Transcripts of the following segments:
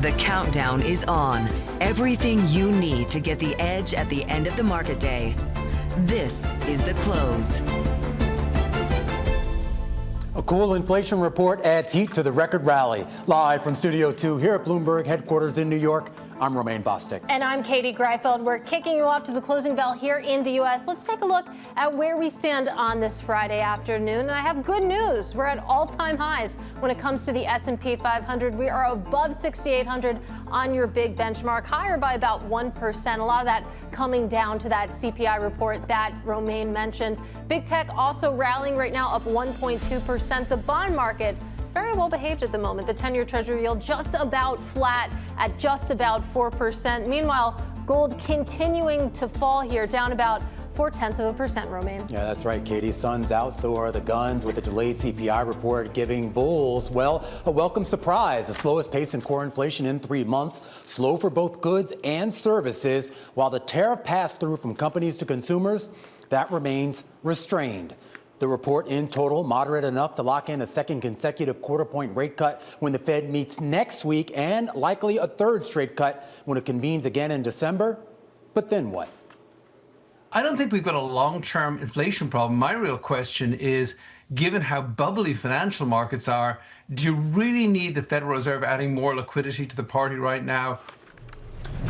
The countdown is on. Everything you need to get the edge at the end of the market day. This is The Close. A cool inflation report adds heat to the record rally. Live from Studio 2 here at Bloomberg headquarters in New York, I'm Romaine Bostick. And I'm Katie Greifeld. We're kicking you off to the closing bell here in the U.S. Let's take a look at where we stand on this Friday afternoon. And I have good news. We're at all-time highs when it comes to the S&P 500. We are above 6,800 on your big benchmark, higher by about 1%. A lot of that coming down to that CPI report that Romaine mentioned. Big tech also rallying right now, up 1.2%. The bond market very well behaved at the moment. The 10-year Treasury yield just about flat at just about 4%. Meanwhile, gold continuing to fall here, down about 0.4%, Romaine. Yeah, that's right, Katie. Sun's out, so are the guns, with the delayed CPI report giving bulls, well, a welcome surprise. The slowest pace in core inflation in 3 months, slow for both goods and services, while the tariff pass-through from companies to consumers, that remains restrained. The report in total moderate enough to lock in a second consecutive quarter-point rate cut when the Fed meets next week, and likely a third straight cut when it convenes again in December. But then what? I don't think we've got a long-term inflation problem. My real question is, given how bubbly financial markets are, do you really need the Federal Reserve adding more liquidity to the party right now?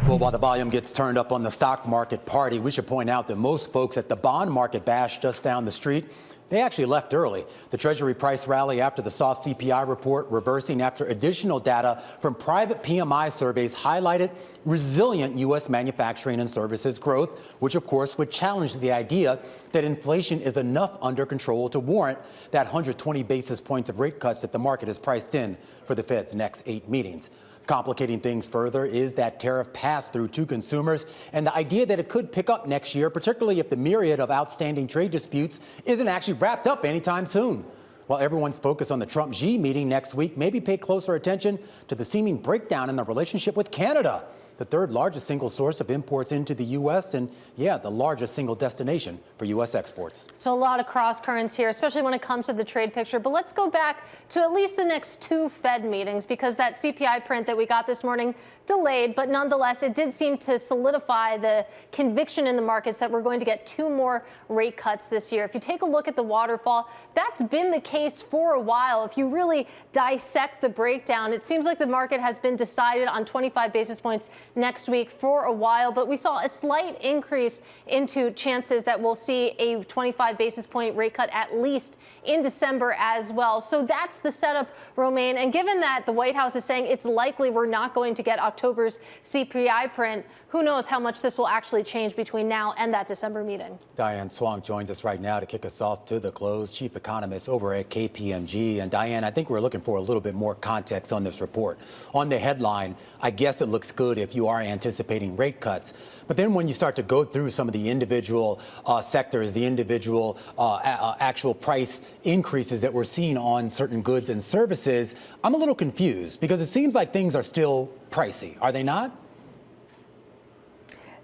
Well, while the volume gets turned up on the stock market party, we should point out that most folks at the bond market bash just down the street, they actually left early. The Treasury price rally after the soft CPI report, reversing after additional data from private PMI surveys highlighted resilient U.S. manufacturing and services growth, which of course would challenge the idea that inflation is enough under control to warrant that 120 basis points of rate cuts that the market has priced in for the Fed's next 8 meetings. Complicating things further is that tariff pass-through to consumers and the idea that it could pick up next year, particularly if the myriad of outstanding trade disputes isn't actually wrapped up anytime soon. While everyone's focused on the Trump-Xi meeting next week, maybe pay closer attention to the seeming breakdown in the relationship with Canada, the third largest single source of imports into the U.S. and, yeah, the largest single destination for U.S. exports. So a lot of cross currents here, especially when it comes to the trade picture. But let's go back to at least the next 2 Fed meetings, because that CPI print that we got this morning delayed, but nonetheless, it did seem to solidify the conviction in the markets that we're going to get 2 more rate cuts this year. If you take a look at the waterfall, that's been the case for a while. If you really dissect the breakdown, it seems like the market has been decided on 25 basis points next week for a while, but we saw a slight increase into chances that we'll see a 25 basis point rate cut at least in December as well. So that's the setup, Romaine. And given that the White House is saying it's likely we're not going to get October's CPI print, who knows how much this will actually change between now and that December meeting. Diane Swonk joins us right now to kick us off to the close, chief economist over at KPMG. And Diane, I think we're looking for a little bit more context on this report. On the headline, I guess it looks good if you are anticipating rate cuts. But then when you start to go through some of the individual sectors, the individual actual price increases that we're seeing on certain goods and services, I'm a little confused because it seems like things are still pricey. Are they not?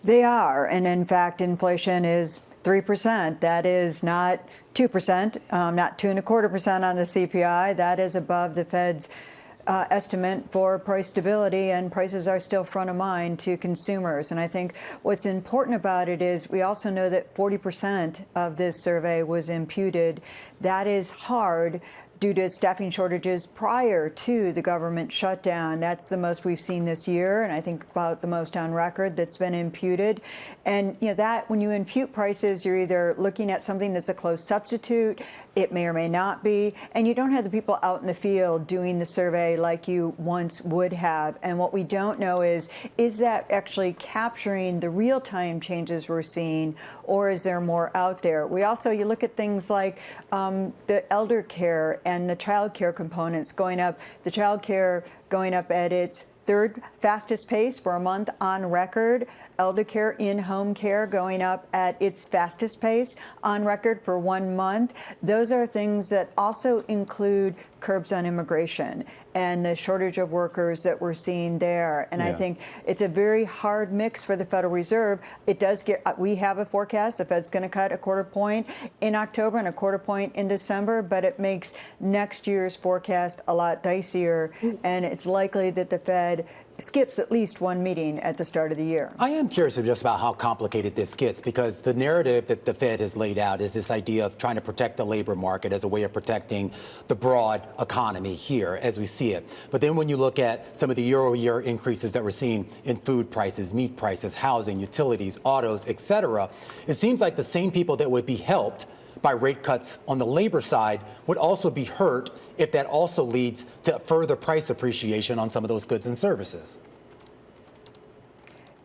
They are. And in fact, inflation is 3%. That is not 2%, not 2.25% on the CPI. That is above the Fed's estimate for price stability, and prices are still front of mind to consumers. And I think what's important about it is we also know that 40% of this survey was imputed. That is hard due to staffing shortages prior to the government shutdown. That's the most we've seen this year, and I think about the most on record that's been imputed. And you know that when you impute prices, you're either looking at something that's a close substitute, it may or may not be, and you don't have the people out in the field doing the survey like you once would have. And what we don't know is that actually capturing the real-time changes we're seeing, or is there more out there? We also, you look at things like the elder care and the child care components going up, the child care going up at its third fastest pace for a month on record. Elder care, in-home care going up at its fastest pace on record for 1 month. Those are things that also include curbs on immigration and the shortage of workers that we're seeing there. And I think it's a very hard mix for the Federal Reserve. It does get, we have a forecast, the Fed's going to cut a 1/4 point in October and a 1/4 point in December, but it makes next year's forecast a lot dicier. And it's likely that the Fed skips at least one meeting at the start of the year. I am curious just about how complicated this gets, because the narrative that the Fed has laid out is this idea of trying to protect the labor market as a way of protecting the broad economy here as we see it. But then when you look at some of the year-over-year increases that we're seeing in food prices, meat prices, housing, utilities, autos, et cetera, it seems like the same people that would be helped by rate cuts on the labor side would also be hurt if that also leads to further price appreciation on some of those goods and services.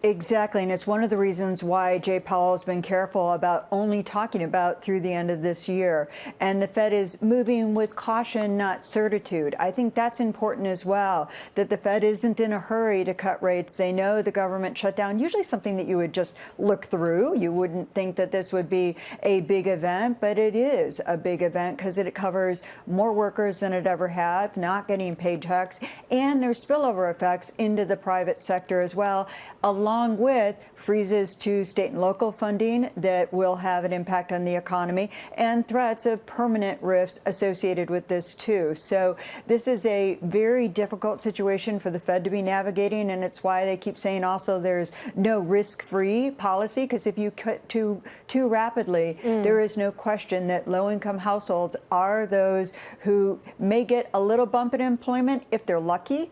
Exactly, and it's one of the reasons why Jay Powell has been careful about only talking about through the end of this year. And the Fed is moving with caution, not certitude. I think that's important as well, that the Fed isn't in a hurry to cut rates. They know the government shutdown, usually something that you would just look through. You wouldn't think that this would be a big event, but it is a big event because it covers more workers than it ever have, not getting paychecks, and there's spillover effects into the private sector as well, along with freezes to state and local funding that will have an impact on the economy and threats of permanent rifts associated with this, too. So this is a very difficult situation for the Fed to be navigating, and it's why they keep saying also there's no risk-free policy, because if you cut too rapidly, there is no question that low-income households are those who may get a little bump in employment if they're lucky,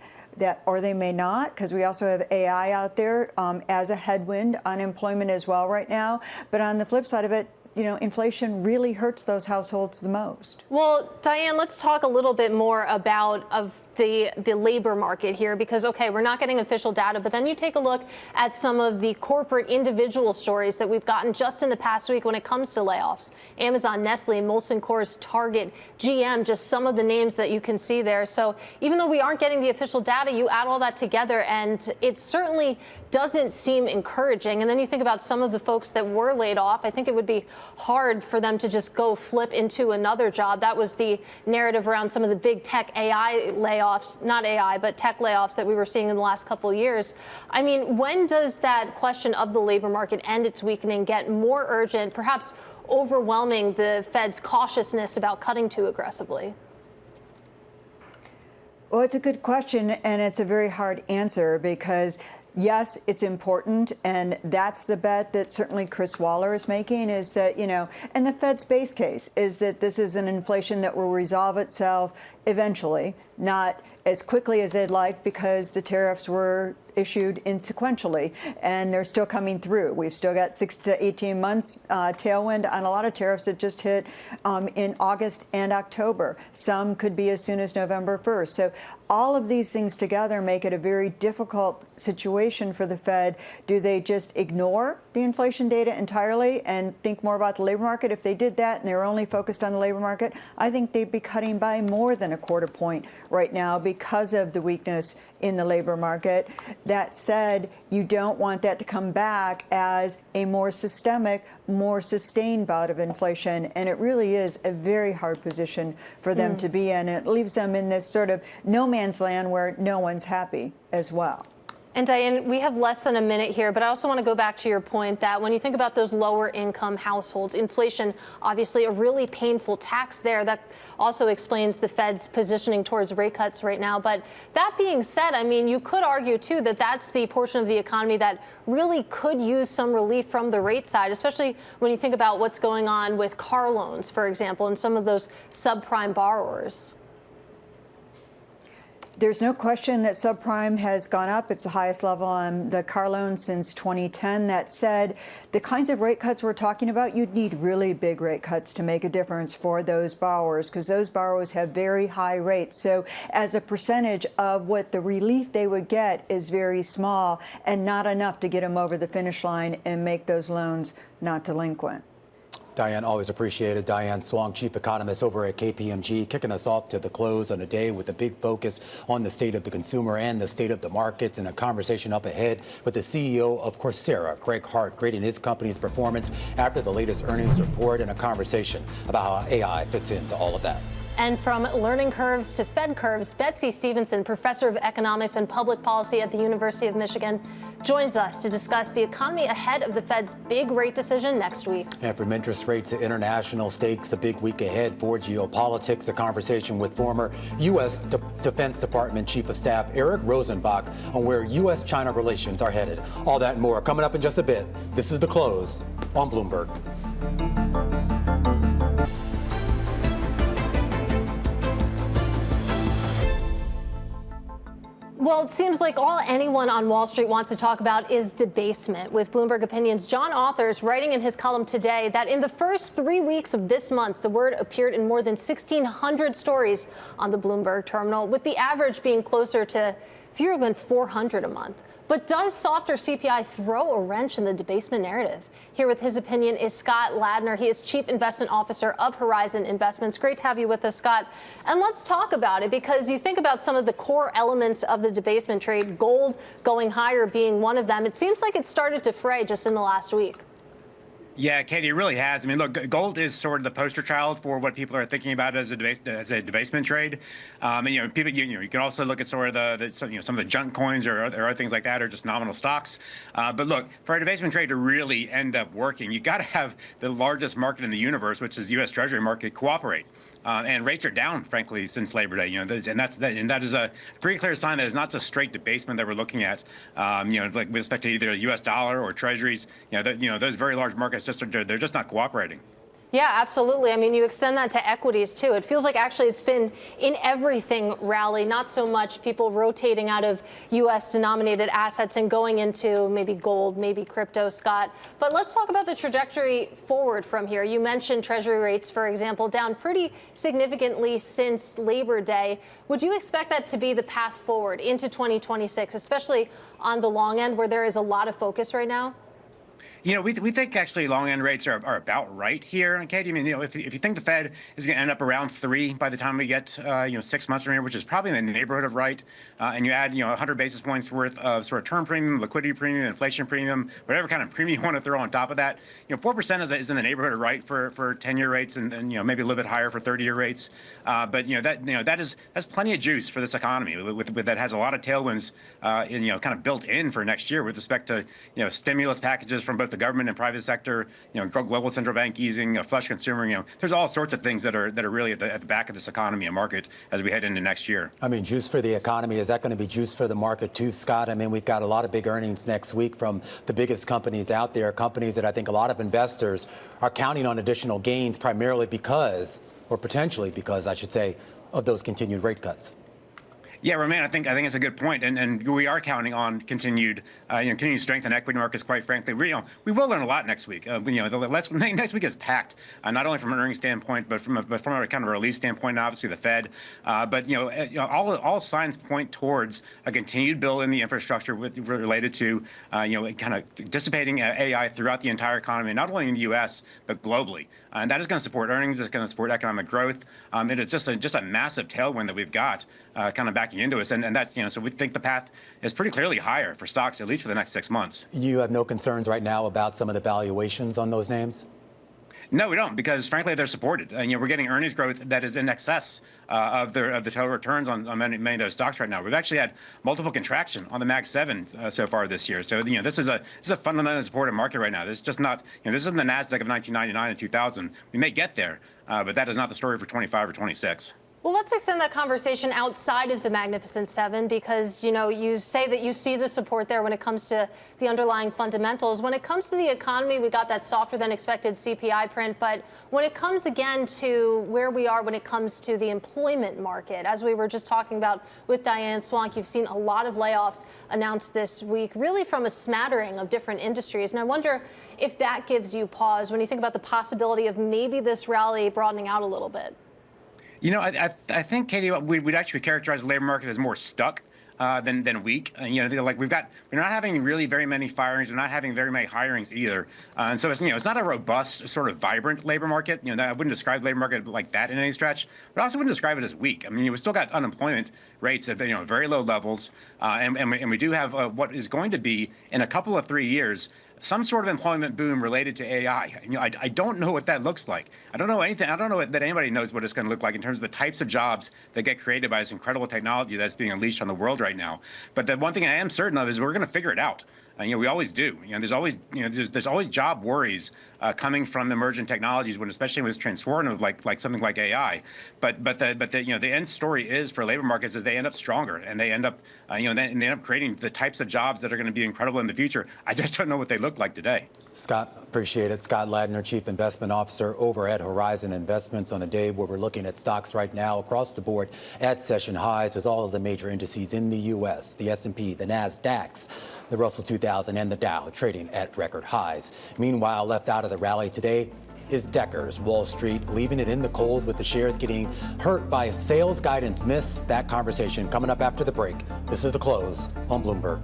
or they may not, because we also have AI out there as a headwind on employment as well right now. But on the flip side of it, inflation really hurts those households the most. Well, Diane, let's talk a little bit more about the labor market here, because, OK, we're not getting official data, but then you take a look at some of the corporate individual stories that we've gotten just in the past week when it comes to layoffs. Amazon, Nestle, Molson Coors, Target, GM, just some of the names that you can see there. So even though we aren't getting the official data, you add all that together, and it certainly doesn't seem encouraging. And then you think about some of the folks that were laid off. I think it would be hard for them to just go flip into another job. That was the narrative around some of the big tech AI layoffs, not AI, but tech layoffs that we were seeing in the last couple of years. I mean, when does that question of the labor market and its weakening get more urgent, perhaps overwhelming the Fed's cautiousness about cutting too aggressively? Well, it's a good question, and it's a very hard answer because yes, it's important, and that's the bet that certainly Chris Waller is making, is that, and the Fed's base case is that this is an inflation that will resolve itself eventually, not as quickly as they'd like, because the tariffs were issued insequentially, and they're still coming through. We've still got 6 to 18 months tailwind on a lot of tariffs that just hit in August and October. Some could be as soon as November 1st. So all of these things together make it a very difficult situation for the Fed. Do they just ignore the inflation data entirely and think more about the labor market? If they did that and they were only focused on the labor market, I think they'd be cutting by more than a quarter point right now because of the weakness in the labor market. That said, you don't want that to come back as a more systemic, more sustained bout of inflation. And it really is a very hard position for them to be in. It leaves them in this sort of no man's land where no one's happy as well. And Diane, we have less than a minute here, but I also want to go back to your point that when you think about those lower income households, inflation, obviously a really painful tax there. That also explains the Fed's positioning towards rate cuts right now. But that being said, I mean, you could argue, too, that that's the portion of the economy that really could use some relief from the rate side, especially when you think about what's going on with car loans, for example, and some of those subprime borrowers. There's no question that subprime has gone up. It's the highest level on the car loan since 2010. That said, the kinds of rate cuts we're talking about, you'd need really big rate cuts to make a difference for those borrowers, because those borrowers have very high rates. So as a percentage of what the relief they would get is very small and not enough to get them over the finish line and make those loans not delinquent. Diane, always appreciated. Diane Swonk, chief economist over at KPMG, kicking us off to the close on a day with a big focus on the state of the consumer and the state of the markets, and a conversation up ahead with the CEO of Coursera, Hart, grading his company's performance after the latest earnings report, and a conversation about how AI fits into all of that. And from learning curves to Fed curves, Betsey Stevenson, professor of economics and public policy at the University of Michigan, joins us to discuss the economy ahead of the Fed's big rate decision next week. And from interest rates to international stakes, a big week ahead for geopolitics. A conversation with former U.S. Defense Department Chief of Staff Eric Rosenbach on where U.S.-China relations are headed. All that and more coming up in just a bit. This is The Close on Bloomberg. Well, it seems like all anyone on Wall Street wants to talk about is debasement. With Bloomberg Opinion's John Authers writing in his column today that in the first 3 weeks of this month, the word appeared in more than 1,600 stories on the Bloomberg terminal, with the average being closer to fewer than 400 a month. But does softer CPI throw a wrench in the debasement narrative? Here with his opinion is Scott Ladner. He is Chief Investment Officer of Horizon Investments. Great to have you with us, Scott. And let's talk about it, because you think about some of the core elements of the debasement trade, gold going higher being one of them. It seems like it started to fray just in the last week. Yeah, Katie, it really has. I mean, look, gold is sort of the poster child for what people are thinking about as a debasement trade. And people, you can also look at sort of some of the junk coins or other things like that, or just nominal stocks. But look, for a debasement trade to really end up working, you got to have the largest market in the universe, which is the U.S. Treasury market, cooperate. And rates are down, frankly, since Labor Day. And that is a pretty clear sign that it's not just straight debasement that we're looking at. Like with respect to either the U.S. dollar or Treasuries. Those very large markets they're just not cooperating. Yeah, absolutely. I mean, you extend that to equities, too. It feels like actually it's been in everything rally, not so much people rotating out of U.S. denominated assets and going into maybe gold, maybe crypto, Scott. But let's talk about the trajectory forward from here. You mentioned Treasury rates, for example, down pretty significantly since Labor Day. Would you expect that to be the path forward into 2026, especially on the long end where there is a lot of focus right now? We think actually long end rates are about right here, Katie. I mean, if you think the Fed is going to end up around 3 by the time we get 6 months from here, which is probably in the neighborhood of right, and you add 100 basis points worth of sort of term premium, liquidity premium, inflation premium, whatever kind of premium you want to throw on top of that, 4% is in the neighborhood of right for 10-year rates, and maybe a little bit higher for 30-year rates. But that's plenty of juice for this economy that has a lot of tailwinds kind of built in for next year with respect to stimulus packages from both the government and private sector, global central bank easing, a flush consumer. There's all sorts of things that are really at the back of this economy and market as we head into next year. I mean, juice for the economy. Is that going to be juice for the market too, Scott? I mean, we've got a lot of big earnings next week from the biggest companies out there, companies that I think a lot of investors are counting on additional gains, primarily because, or potentially because, I should say, of those continued rate cuts. Yeah, Romain, I think it's a good point, and we are counting on continued strength in equity markets. Quite frankly, we will learn a lot next week. Next week is packed, not only from an earnings standpoint, but from a kind of a release standpoint. And obviously, the Fed, but all signs point towards a continued build in the infrastructure related to kind of dissipating AI throughout the entire economy, not only in the U.S. but globally. And that is going to support earnings. It's going to support economic growth. And it's just a massive tailwind that we've got kind of backing into us. And that's, so we think the path is pretty clearly higher for stocks, at least for the next 6 months. You have no concerns right now about some of the valuations on those names? No, we don't, because frankly, they're supported. We're getting earnings growth that is in excess of the total returns on many of those stocks right now. We've actually had multiple contraction on the Mag 7 so far this year. So this is a fundamentally supported market right now. This is just not this isn't the Nasdaq of 1999 and 2000. We may get there, but that is not the story for 25 or 26. Well, let's extend that conversation outside of the Magnificent Seven, because, you say that you see the support there when it comes to the underlying fundamentals. When it comes to the economy, we got that softer than expected CPI print. But when it comes again to where we are when it comes to the employment market, as we were just talking about with Diane Swonk, you've seen a lot of layoffs announced this week, really from a smattering of different industries. And I wonder if that gives you pause when you think about the possibility of maybe this rally broadening out a little bit. I think, Katie, we'd actually characterize the labor market as more stuck than weak. We're not having really very many firings. We're not having very many hirings either. And so it's not a robust, sort of vibrant labor market. I wouldn't describe the labor market like that in any stretch, but I also wouldn't describe it as weak. I mean, we've still got unemployment rates at very low levels, and we do have what is going to be in a couple of 3 years some sort of employment boom related to AI. I don't know what that looks like. I don't know anything. I don't know that anybody knows what it's going to look like in terms of the types of jobs that get created by this incredible technology that's being unleashed on the world right now. But the one thing I am certain of is we're going to figure it out. We always do. There's always, there's always job worries coming from emergent technologies, especially when it's transformative, like something like AI. But the end story is for labor markets is they end up stronger, and they end up, they end up creating the types of jobs that are going to be incredible in the future. I just don't know what they look like today. Scott, appreciate it. Scott Ladner, Chief Investment Officer over at Horizon Investments, on a day where we're looking at stocks right now across the board at session highs with all of the major indices in the U.S., the S&P, the NASDAQ, the Russell 2000 and the Dow trading at record highs. Meanwhile, left out of the rally today is Deckers. Wall Street leaving it in the cold with the shares getting hurt by a sales guidance miss. That conversation coming up after the break. This is The Close on Bloomberg.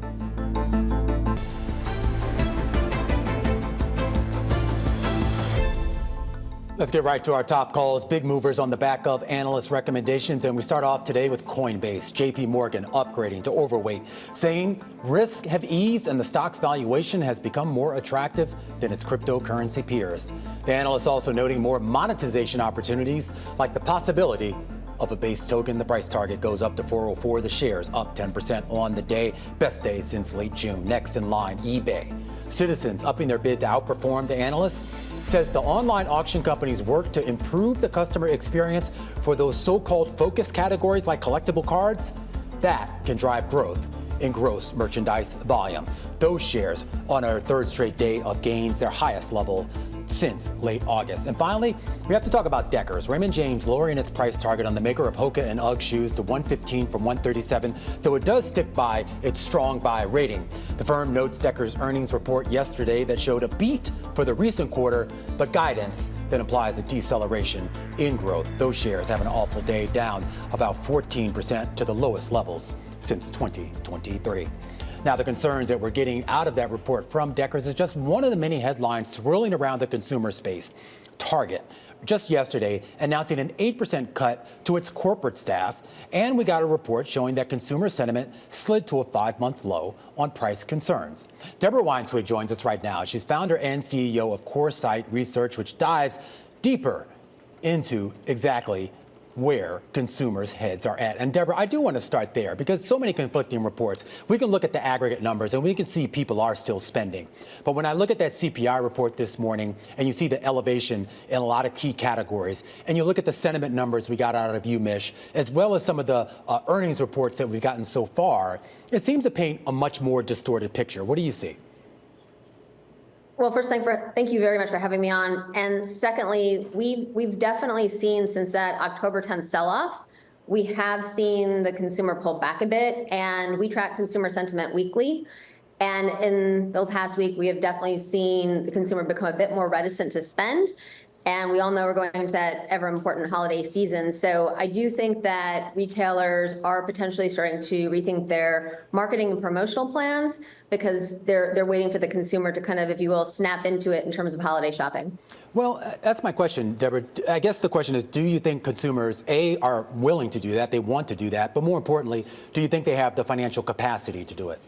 Let's get right to our top calls. Big movers on the back of analyst recommendations. And we start off today with Coinbase. JP Morgan upgrading to overweight, saying risks have eased and the stock's valuation has become more attractive than its cryptocurrency peers. The analyst also noting more monetization opportunities, like the possibility of a base token. The price target goes up to 404. The shares up 10% on the day. Best day since late June. Next in line, eBay. Citizens upping their bid to outperform the analyst. Says the online auction companies work to improve the customer experience for those so-called focus categories like collectible cards. That can drive growth in gross merchandise volume. Those shares on our third straight day of gains, their highest level since late August. And finally, we have to talk about Deckers. Raymond James lowering its price target on the maker of Hoka and UGG shoes to $115 from $137, though it does stick by its strong buy rating. The firm notes Deckers' earnings report yesterday that showed a beat for the recent quarter, but guidance that implies a deceleration in growth. Those shares have an awful day, down about 14% to the lowest levels since 2023. Now, the concerns that we're getting out of that report from Deckers is just one of the many headlines swirling around the consumer space. Target, just yesterday, announcing an 8% cut to its corporate staff. And we got a report showing that consumer sentiment slid to a 5-month low on price concerns. Deborah Weinswig joins us right now. She's founder and CEO of Coresight Research, which dives deeper into exactly where consumers' heads are at. And Deborah, I do want to start there because so many conflicting reports. We can look at the aggregate numbers and we can see people are still spending. But when I look at that CPI report this morning and you see the elevation in a lot of key categories, and you look at the sentiment numbers we got out of you, Mish, as well as some of the earnings reports that we've gotten so far, it seems to paint a much more distorted picture. What do you see? Well, first, thank you very much for having me on. And secondly, we've definitely seen since that October 10th sell-off, we have seen the consumer pull back a bit, and we track consumer sentiment weekly. And in the past week, we have definitely seen the consumer become a bit more reticent to spend. And we all know we're going into that ever important holiday season. So I do think that retailers are potentially starting to rethink their marketing and promotional plans because they're waiting for the consumer to kind of, if you will, snap into it in terms of holiday shopping. Well, that's my question, Deborah. I guess the question is, do you think consumers, A, are willing to do that, they want to do that, but more importantly, do you think they have the financial capacity to do it?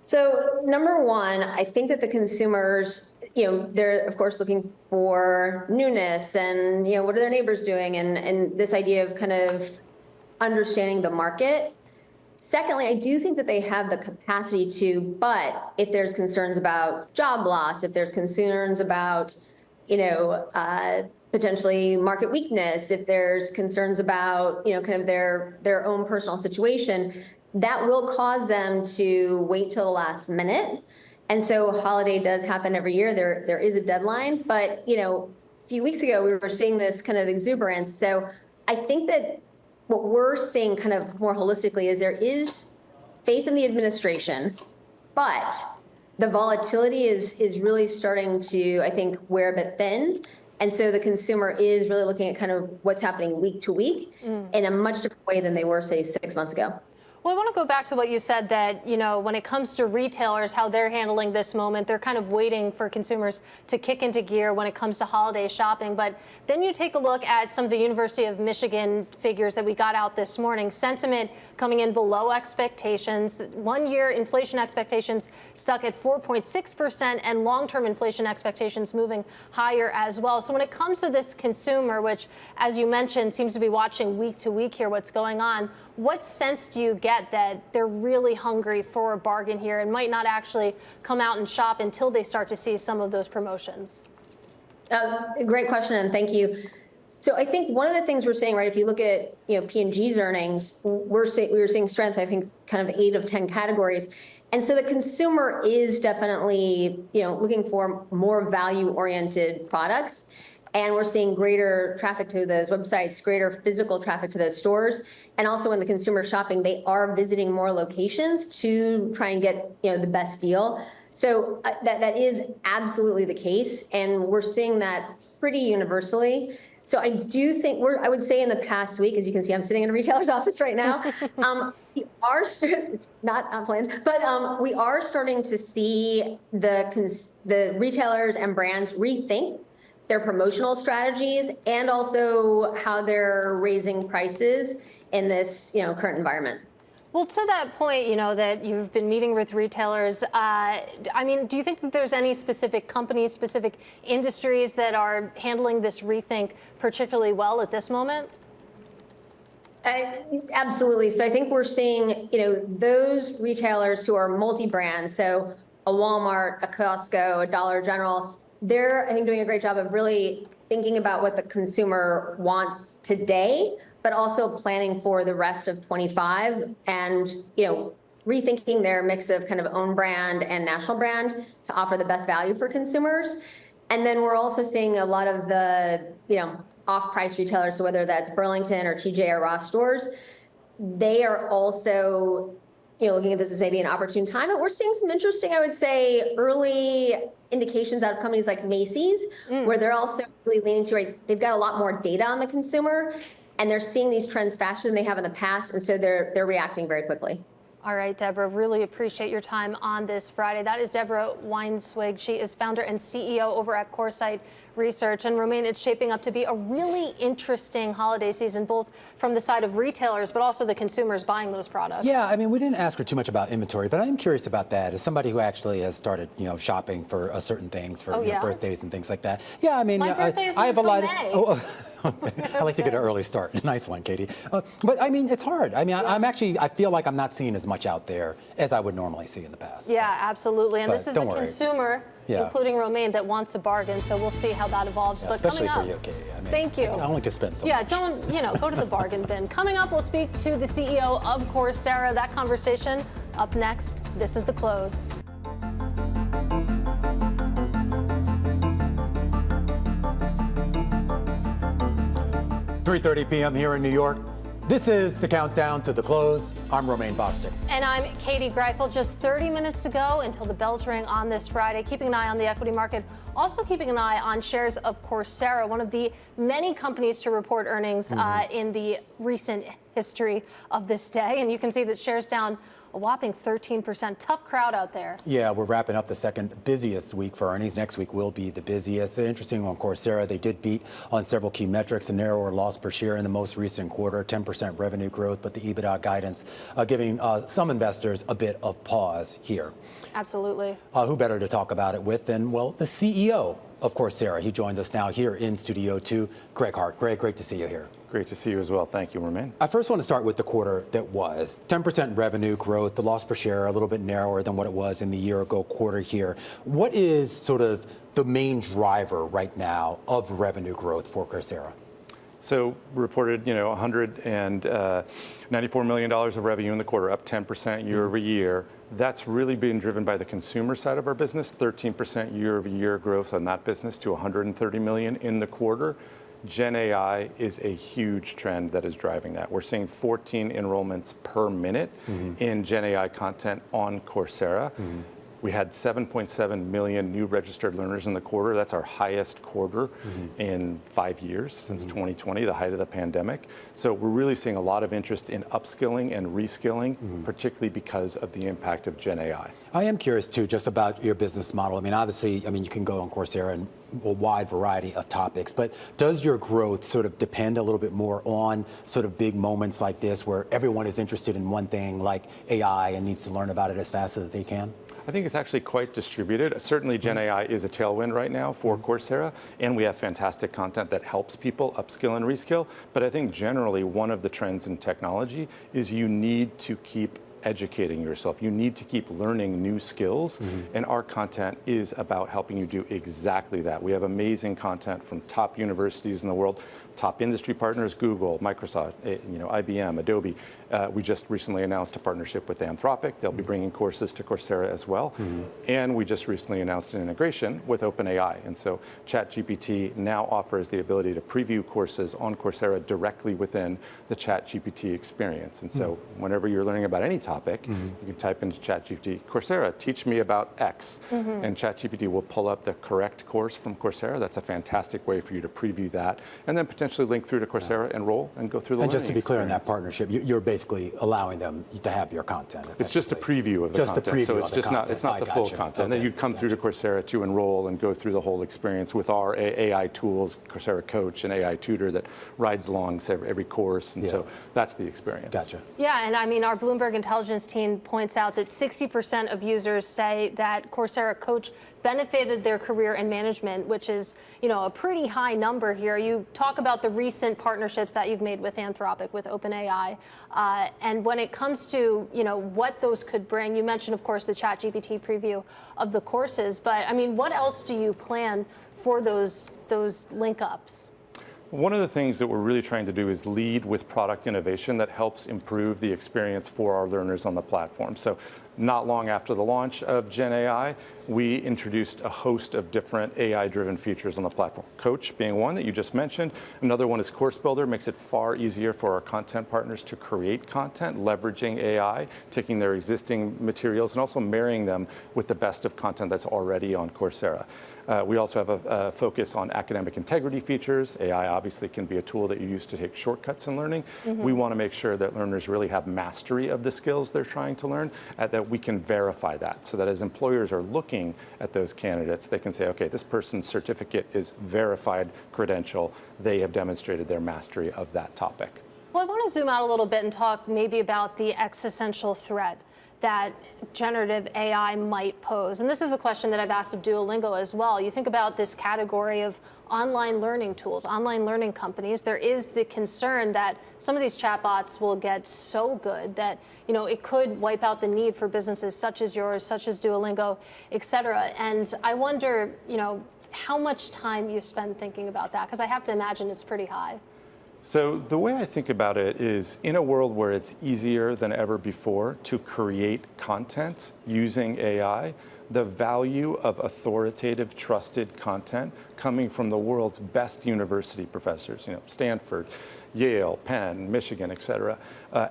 So number one, I think that the consumers, they're of course looking for newness and, what are their neighbors doing and this idea of kind of understanding the market. Secondly, I do think that they have the capacity to, but if there's concerns about job loss, if there's concerns about, potentially market weakness, if there's concerns about, kind of their own personal situation, that will cause them to wait till the last minute. And so holiday does happen every year. There is a deadline, but a few weeks ago we were seeing this kind of exuberance. So I think that what we're seeing kind of more holistically is there is faith in the administration, but the volatility is really starting to, I think, wear a bit thin. And so the consumer is really looking at kind of what's happening week to week in a much different way than they were, say, 6 months ago. Well, I want to go back to what you said that, when it comes to retailers, how they're handling this moment, they're kind of waiting for consumers to kick into gear when it comes to holiday shopping. But then you take a look at some of the University of Michigan figures that we got out this morning. Sentiment coming in below expectations. 1 year inflation expectations stuck at 4.6% and long-term inflation expectations moving higher as well. So when it comes to this consumer, which, as you mentioned, seems to be watching week to week here what's going on, what sense do you get that they're really hungry for a bargain here and might not actually come out and shop until they start to see some of those promotions? Great question, and thank you. So I think one of the things we're seeing, right, if you look at P&G's earnings, we were seeing strength, I think, kind of 8 of 10 categories. And so the consumer is definitely, looking for more value-oriented products. And we're seeing greater traffic to those websites, greater physical traffic to those stores. And also when the consumer shopping, they are visiting more locations to try and get, the best deal. So that is absolutely the case. And we're seeing that pretty universally. So I do think I would say in the past week, as you can see, I'm sitting in a retailer's office right now. We are not unplanned, but we are starting to see the retailers and brands rethink their promotional strategies and also how they're raising prices in this, current environment. Well, to that point, that you've been meeting with retailers, do you think that there's any specific companies, specific industries that are handling this rethink particularly well at this moment? Absolutely. So I think we're seeing, those retailers who are multi-brand, so a Walmart, a Costco, a Dollar General, they're, I think, doing a great job of really thinking about what the consumer wants today, but also planning for the rest of 25 and, rethinking their mix of kind of own brand and national brand to offer the best value for consumers. And then we're also seeing a lot of the, off-price retailers, so whether that's Burlington or TJ or Ross stores, they are also, looking at this as maybe an opportune time. But we're seeing some interesting, I would say, early indications out of companies like Macy's, where they're also really leaning to, right, they've got a lot more data on the consumer, and they're seeing these trends faster than they have in the past, and so they're reacting very quickly. All right, Deborah, really appreciate your time on this Friday. That is Deborah Weinswig. She is founder and CEO over at Coresight Research. And Romaine, it's shaping up to be a really interesting holiday season, both from the side of retailers, but also the consumers buying those products. Yeah, we didn't ask her too much about inventory, but I'm curious about that. As somebody who actually has started, shopping for certain things, for birthdays and things like that. Yeah, My birthday is I have a lot May. I like to get an early start. Nice one, Katie. But it's hard. I feel like I'm not seeing as much out there as I would normally see in the past. Yeah, absolutely. And this is a consumer, including Romaine, that wants a bargain. So we'll see how that evolves. Yeah, but especially coming up, for you, Katie. Thank you. I only can spend so much. Yeah, don't, go to the bargain bin. Coming up, we'll speak to the CEO of Coursera. That conversation up next. This is The Close. 3:30 p.m. here in New York. This is the countdown to the close. I'm Romaine Bostick. And I'm Katie Greifel. Just 30 minutes to go until the bells ring on this Friday. Keeping an eye on the equity market. Also keeping an eye on shares of Coursera, one of the many companies to report earnings in the recent history of this day. And you can see that shares down a whopping 13%. Tough crowd out there. Yeah, we're wrapping up the second busiest week for earnings. Next week will be the busiest. Interesting on Coursera, they did beat on several key metrics, a narrower loss per share in the most recent quarter, 10% revenue growth, but the EBITDA guidance giving some investors a bit of pause here. Absolutely. Who better to talk about it with than, well, the CEO of Coursera. He joins us now here in Studio 2, Greg Hart. Greg, great to see you here. Great to see you as well. Thank you, Romaine. I first want to start with the quarter that was. 10% revenue growth, the loss per share a little bit narrower than what it was in the year-ago quarter here. What is sort of the main driver right now of revenue growth for Coursera? So reported, $194 million of revenue in the quarter, up 10% year over year. That's really been driven by the consumer side of our business, 13% year over year growth on that business to $130 million in the quarter. Gen AI is a huge trend that is driving that. We're seeing 14 enrollments per minute in Gen AI content on Coursera. We had 7.7 million new registered learners in the quarter. That's our highest quarter in 5 years, since 2020, the height of the pandemic. So we're really seeing a lot of interest in upskilling and reskilling, particularly because of the impact of Gen AI. I am curious, too, just about your business model. I mean, obviously, you can go on Coursera and a wide variety of topics, but does your growth sort of depend a little bit more on sort of big moments like this where everyone is interested in one thing like AI and needs to learn about it as fast as they can? I think it's actually quite distributed. Certainly Gen AI is a tailwind right now for Coursera, and we have fantastic content that helps people upskill and reskill. But I think generally one of the trends in technology is you need to keep educating yourself. You need to keep learning new skills, and our content is about helping you do exactly that. We have amazing content from top universities in the world, top industry partners, Google, Microsoft, IBM, Adobe. We just recently announced a partnership with Anthropic. They'll be bringing courses to Coursera as well. And we just recently announced an integration with OpenAI. And so ChatGPT now offers the ability to preview courses on Coursera directly within the ChatGPT experience. And so whenever you're learning about any topic, you can type into ChatGPT, Coursera, teach me about X. And ChatGPT will pull up the correct course from Coursera. That's a fantastic way for you to preview that. And then potentially link through to Coursera, enroll, and go through the learning. And just to be clear on that experience. partnership, you're basically allowing them to have your content. It's just a preview of the just content. A preview so it's just not, it's not the full content. And then you'd come through to Coursera to enroll and go through the whole experience with our AI tools, Coursera Coach and AI Tutor that rides along every course. And so that's the experience. Gotcha. Yeah, and I mean, our Bloomberg intelligence team points out that 60% of users say that Coursera Coach benefited their career in management, which is, a pretty high number here. You talk about the recent partnerships that you've made with Anthropic, with OpenAI, and when it comes to, what those could bring, you mentioned, of course, the ChatGPT preview of the courses, but I mean, what else do you plan for those link ups? One of the things that we're really trying to do is lead with product innovation that helps improve the experience for our learners on the platform. So not long after the launch of Gen AI, we introduced a host of different AI-driven features on the platform. Coach being one that you just mentioned. Another one is Course Builder, makes it far easier for our content partners to create content, leveraging AI, taking their existing materials and also marrying them with the best of content that's already on Coursera. We also have a focus on academic integrity features. AI obviously can be a tool that you use to take shortcuts in learning. We want to make sure that learners really have mastery of the skills they're trying to learn, that we can verify that, so that as employers are looking at those candidates, they can say, okay, this person's certificate is verified credential. They have demonstrated their mastery of that topic. Well, I want to zoom out a little bit and talk maybe about the existential threat that generative AI might pose. And this is a question that I've asked of Duolingo as well. You think about this category of online learning tools, online learning companies. There is the concern that some of these chatbots will get so good that it could wipe out the need for businesses such as yours, such as Duolingo, et cetera. And I wonder, how much time you spend thinking about that, because I have to imagine it's pretty high. So the way I think about it is, in a world where it's easier than ever before to create content using AI, the value of authoritative, trusted content coming from the world's best university professors, Stanford, Yale, Penn, Michigan, et cetera,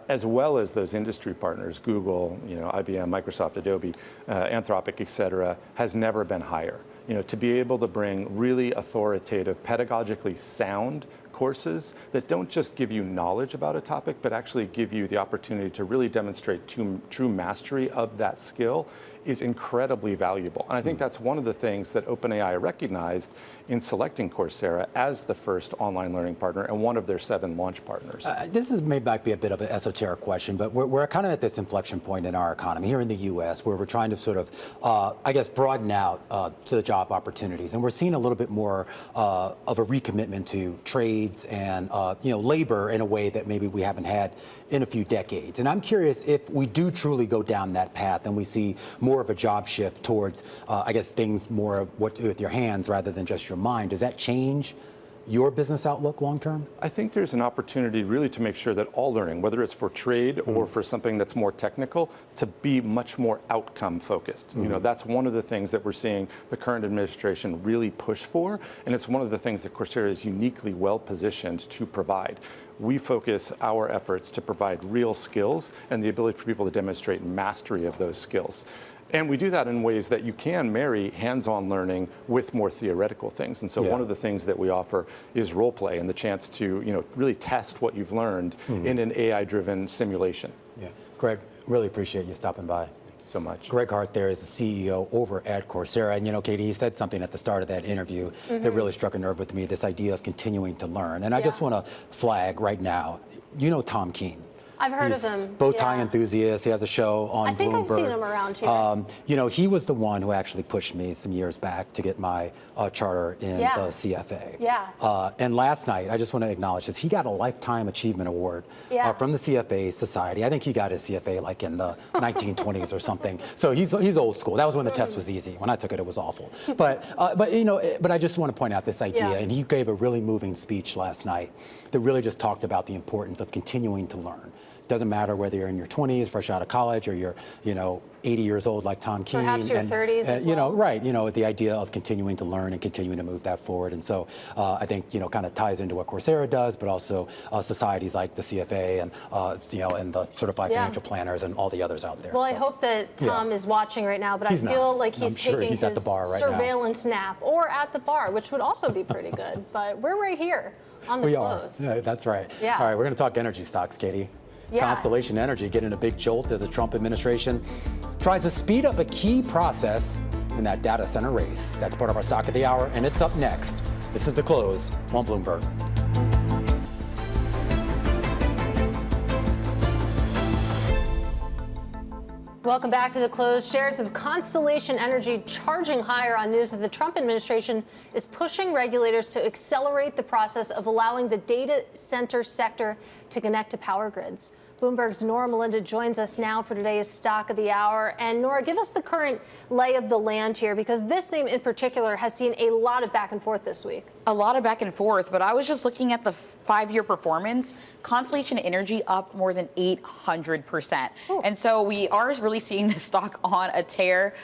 as well as those industry partners, Google, IBM, Microsoft, Adobe, Anthropic, et cetera, has never been higher. To be able to bring really authoritative, pedagogically sound courses that don't just give you knowledge about a topic, but actually give you the opportunity to really demonstrate true mastery of that skill is incredibly valuable. And I think that's one of the things that OpenAI recognized in selecting Coursera as the first online learning partner and one of their 7 launch partners. This might be a bit of an esoteric question, but we're kind of at this inflection point in our economy here in the U.S. where we're trying to sort of, broaden out to the job opportunities. And we're seeing a little bit more of a recommitment to trades and, labor in a way that maybe we haven't had in a few decades. And I'm curious if we do truly go down that path and we see more of a job shift towards, things more of what to do with your hands rather than just your mind. Does that change your business outlook long term? I think there's an opportunity really to make sure that all learning, whether it's for trade or for something that's more technical, to be much more outcome focused. That's one of the things that we're seeing the current administration really push for, and it's one of the things that Coursera is uniquely well positioned to provide. We focus our efforts to provide real skills and the ability for people to demonstrate mastery of those skills. And we do that in ways that you can marry hands-on learning with more theoretical things. And so one of the things that we offer is role play and the chance to really test what you've learned in an AI-driven simulation. Yeah, Greg, really appreciate you stopping by. So much. Greg Hart there is the CEO over at Coursera. And, Katie, he said something at the start of that interview that really struck a nerve with me, this idea of continuing to learn. And I just want to flag right now, Tom Keene. I've heard He's of him. Bow tie enthusiast. He has a show on Bloomberg. I think I've seen him around here. He was the one who actually pushed me some years back to get my charter in the CFA. Yeah. And last night, I just want to acknowledge this. He got a Lifetime Achievement Award from the CFA Society. I think he got his CFA like in the 1920s or something. So he's old school. That was when the test was easy. When I took it, it was awful. But I just want to point out this idea. And he gave a really moving speech last night that really just talked about the importance of continuing to learn. Doesn't matter whether you're in your 20s, fresh out of college, or you're, 80 years old like Tom Keene. Perhaps your 30s as well. Right, the idea of continuing to learn and continuing to move that forward. And so I think, kind of ties into what Coursera does, but also societies like the CFA and, and the Certified Financial Planners and all the others out there. Well, I hope that Tom is watching right now, but I feel like he's taking his at the bar right surveillance nap or at the bar, which would also be pretty good. But we're right here on the close. Yeah, that's right. Yeah. All right, we're going to talk energy stocks, Katie. Constellation Energy getting a big jolt as the Trump administration tries to speed up a key process in that data center race. That's part of our Stock of the Hour, and it's up next. This is The Close on Bloomberg. Welcome back to The Close. Shares of Constellation Energy charging higher on news that the Trump administration is pushing regulators to accelerate the process of allowing the data center sector to connect to power grids. Bloomberg's Norah Mulinda joins us now for today's Stock of the Hour. And Norah, give us the current lay of the land here, because this name in particular has seen a lot of back and forth this week. A lot of back and forth, but I was just looking at the 5-year performance. Constellation Energy up more than 800%. And so we are really seeing this stock on a tear,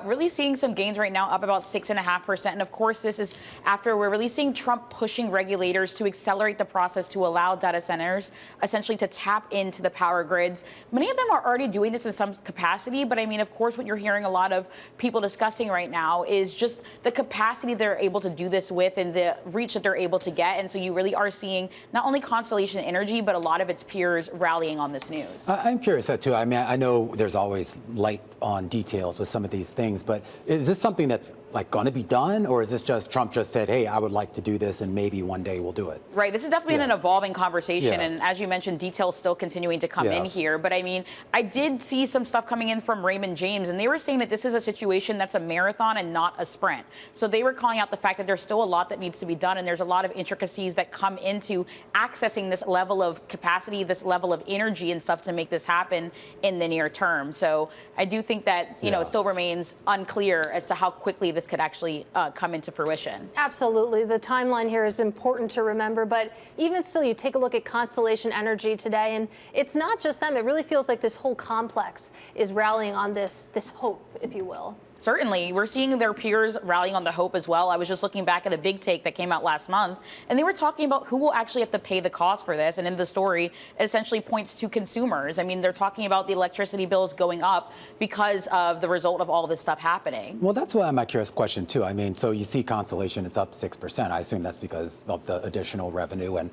really seeing some gains right now, up about 6.5%. And of course, this is after we're really seeing Trump pushing regulators to accelerate the process to allow data centers essentially to tap into the power grids. Many of them are already doing this in some capacity, but I mean, of course, what you're hearing a lot of people discussing right now is just the capacity they're able to do this with and the reach that they're able to get. And so you really are seeing not only Constellation Energy, but a lot of its peers rallying on this news. I'm curious too. I mean, I know there's always light on details with some of these things, but is this something that's like going to be done, or is this just Trump just said, hey, I would like to do this and maybe one day we'll do it? Right. This is definitely an evolving conversation. And as you mentioned, details still continuing to come in here. But I mean, I did see some stuff coming in from Raymond James, and they were saying that this is a situation that's a marathon and not a sprint. So they were calling out the fact that there's still a lot that needs to be done, and there's a lot of intricacies that come into accessing this level of capacity, this level of energy and stuff to make this happen in the near term. So I do think that, it still remains unclear as to how quickly this could actually come into fruition. Absolutely. The timeline here is important to remember. But even still, you take a look at Constellation Energy today, and it's not just them. It really feels like this whole complex is rallying on this hope, if you will. Certainly. We're seeing their peers rallying on the hope as well. I was just looking back at a big take that came out last month, and they were talking about who will actually have to pay the cost for this. And in the story, it essentially points to consumers. I mean, they're talking about the electricity bills going up because of the result of all this stuff happening. Well, that's why my curious question, too. I mean, so you see Constellation, it's up 6%. I assume that's because of the additional revenue and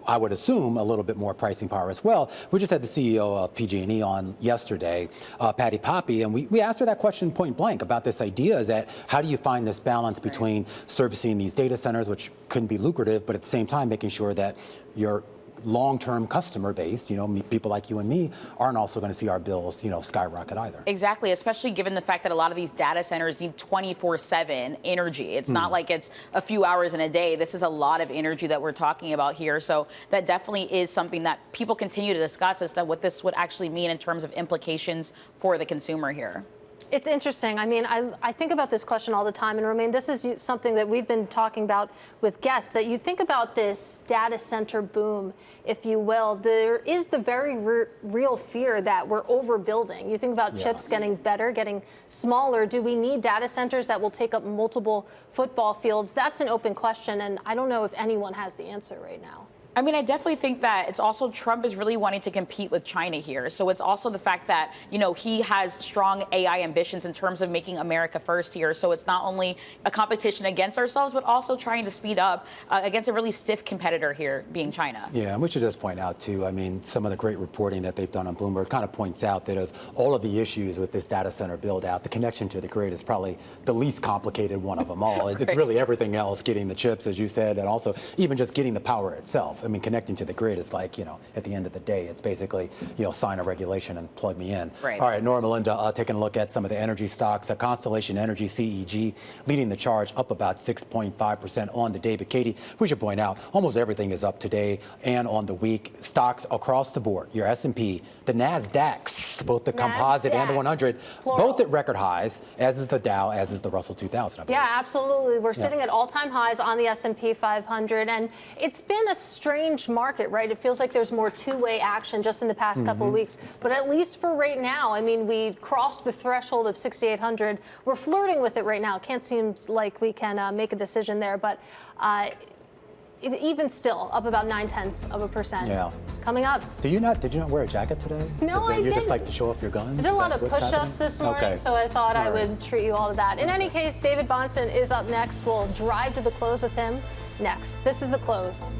I would assume a little bit more pricing power as well. We just had the CEO of PG&E on yesterday, Patty Poppe, and we asked her that question point blank about this idea that how do you find this balance between servicing these data centers, which couldn't be lucrative, but at the same time making sure that your long-term customer base, people like you and me, aren't also going to see our bills, skyrocket either. Exactly, especially given the fact that a lot of these data centers need 24/7 energy. It's not like it's a few hours in a day. This is a lot of energy that we're talking about here. So that definitely is something that people continue to discuss as to what this would actually mean in terms of implications for the consumer here. It's interesting. I mean, I think about this question all the time. And Romain, this is something that we've been talking about with guests, that you think about this data center boom, if you will. There is the very real fear that we're overbuilding. You think about chips getting better, getting smaller. Do we need data centers that will take up multiple football fields? That's an open question. And I don't know if anyone has the answer right now. I mean, I definitely think that it's also Trump is really wanting to compete with China here. So it's also the fact that, he has strong AI ambitions in terms of making America first here. So it's not only a competition against ourselves, but also trying to speed up against a really stiff competitor here, being China. Yeah, and we should just point out, too, I mean, some of the great reporting that they've done on Bloomberg kind of points out that of all of the issues with this data center build out, the connection to the grid is probably the least complicated one of them all. It's really everything else, getting the chips, as you said, and also even just getting the power itself. I mean, connecting to the grid is like, at the end of the day, it's basically, sign a regulation and plug me in. Right. All right, Norah, Mulinda, taking a look at some of the energy stocks. Constellation Energy, CEG, leading the charge, up about 6.5% on the day. But Katie, we should point out, almost everything is up today and on the week. Stocks across the board, your S&P, the NASDAQs, both the composite and the 100, plural. both at record highs, as is the Dow, as is the Russell 2000. I believe. Yeah, absolutely. We're sitting at all-time highs on the S&P 500, and it's been a strange market, right? It feels like there's more two-way action just in the past couple of weeks. But at least for right now, I mean, we crossed the threshold of 6,800. We're flirting with it right now. Can't seem like we can make a decision there, but even still, up about 0.9%. Yeah. Coming up. Did you not wear a jacket today? No, I didn't. You just like to show off your guns? I did a lot of push-ups this morning, so I thought I would treat you all to that. In any case, David Bahnsen is up next. We'll drive to the close with him next. This is The Close.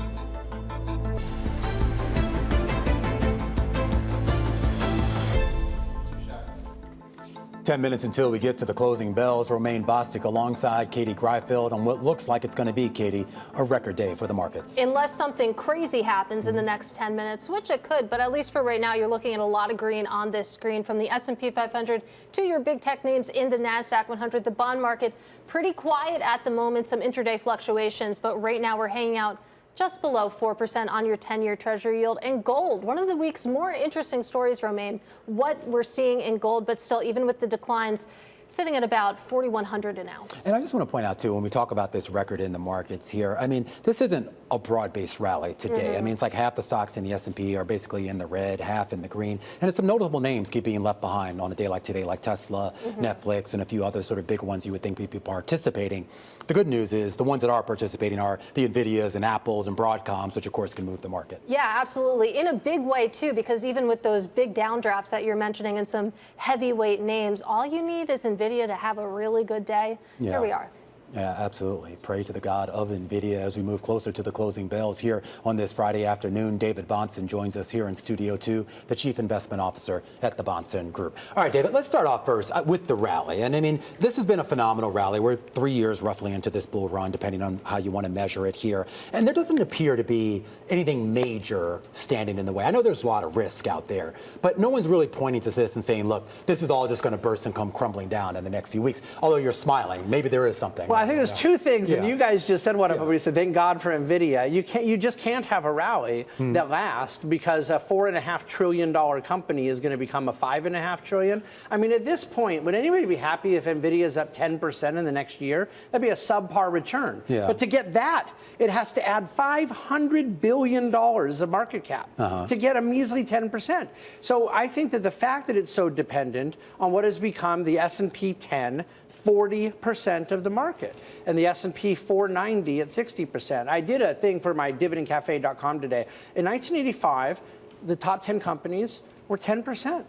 10 minutes until we get to the closing bells. Romaine Bostick alongside Katie Greifeld on what looks like it's going to be, Katie, a record day for the markets. Unless something crazy happens in the next 10 minutes, which it could, but at least for right now, you're looking at a lot of green on this screen, from the S&P 500 to your big tech names in the NASDAQ 100. The bond market pretty quiet at the moment, some intraday fluctuations, but right now we're hanging out just below 4% on your 10-year Treasury yield. And gold, one of the week's more interesting stories, Romaine, what we're seeing in gold, but still, even with the declines, sitting at about 4,100 an ounce. And I just want to point out, too, when we talk about this record in the markets here, I mean, this isn't a broad-based rally today. I mean, it's like half the stocks in the S&P are basically in the red, half in the green. And it's some notable names keep being left behind on a day like today, like Tesla, Netflix, and a few other sort of big ones you would think would be participating. The good news is the ones that are participating are the NVIDIAs and Apples and Broadcoms, which, of course, can move the market. Yeah, absolutely. In a big way, too, because even with those big downdrafts that you're mentioning and some heavyweight names, all you need is NVIDIA to have a really good day. Yeah. Here we are. Yeah, absolutely. Pray to the God of NVIDIA as we move closer to the closing bells here on this Friday afternoon. David Bahnsen joins us here in Studio 2, the Chief Investment Officer at the Bahnsen Group. All right, David, let's start off first with the rally. And I mean, this has been a phenomenal rally. We're 3 years roughly into this bull run, depending on how you want to measure it here. And there doesn't appear to be anything major standing in the way. I know there's a lot of risk out there, but no one's really pointing to this and saying, look, this is all just going to burst and come crumbling down in the next few weeks. Although you're smiling, maybe there is something. Well, I think there's two things, and you guys just said one of them. You said, thank God for NVIDIA. You just can't have a rally that lasts because a $4.5 trillion company is going to become a $5.5 trillion. I mean, at this point, would anybody be happy if NVIDIA is up 10% in the next year? That'd be a subpar return. But to get that, it has to add $500 billion of market cap to get a measly 10%. So I think that the fact that it's so dependent on what has become the S&P 10, 40% of the market, and the S&P 490 at 60%. I did a thing for my dividendcafe.com today. In 1985, the top 10 companies were 10%.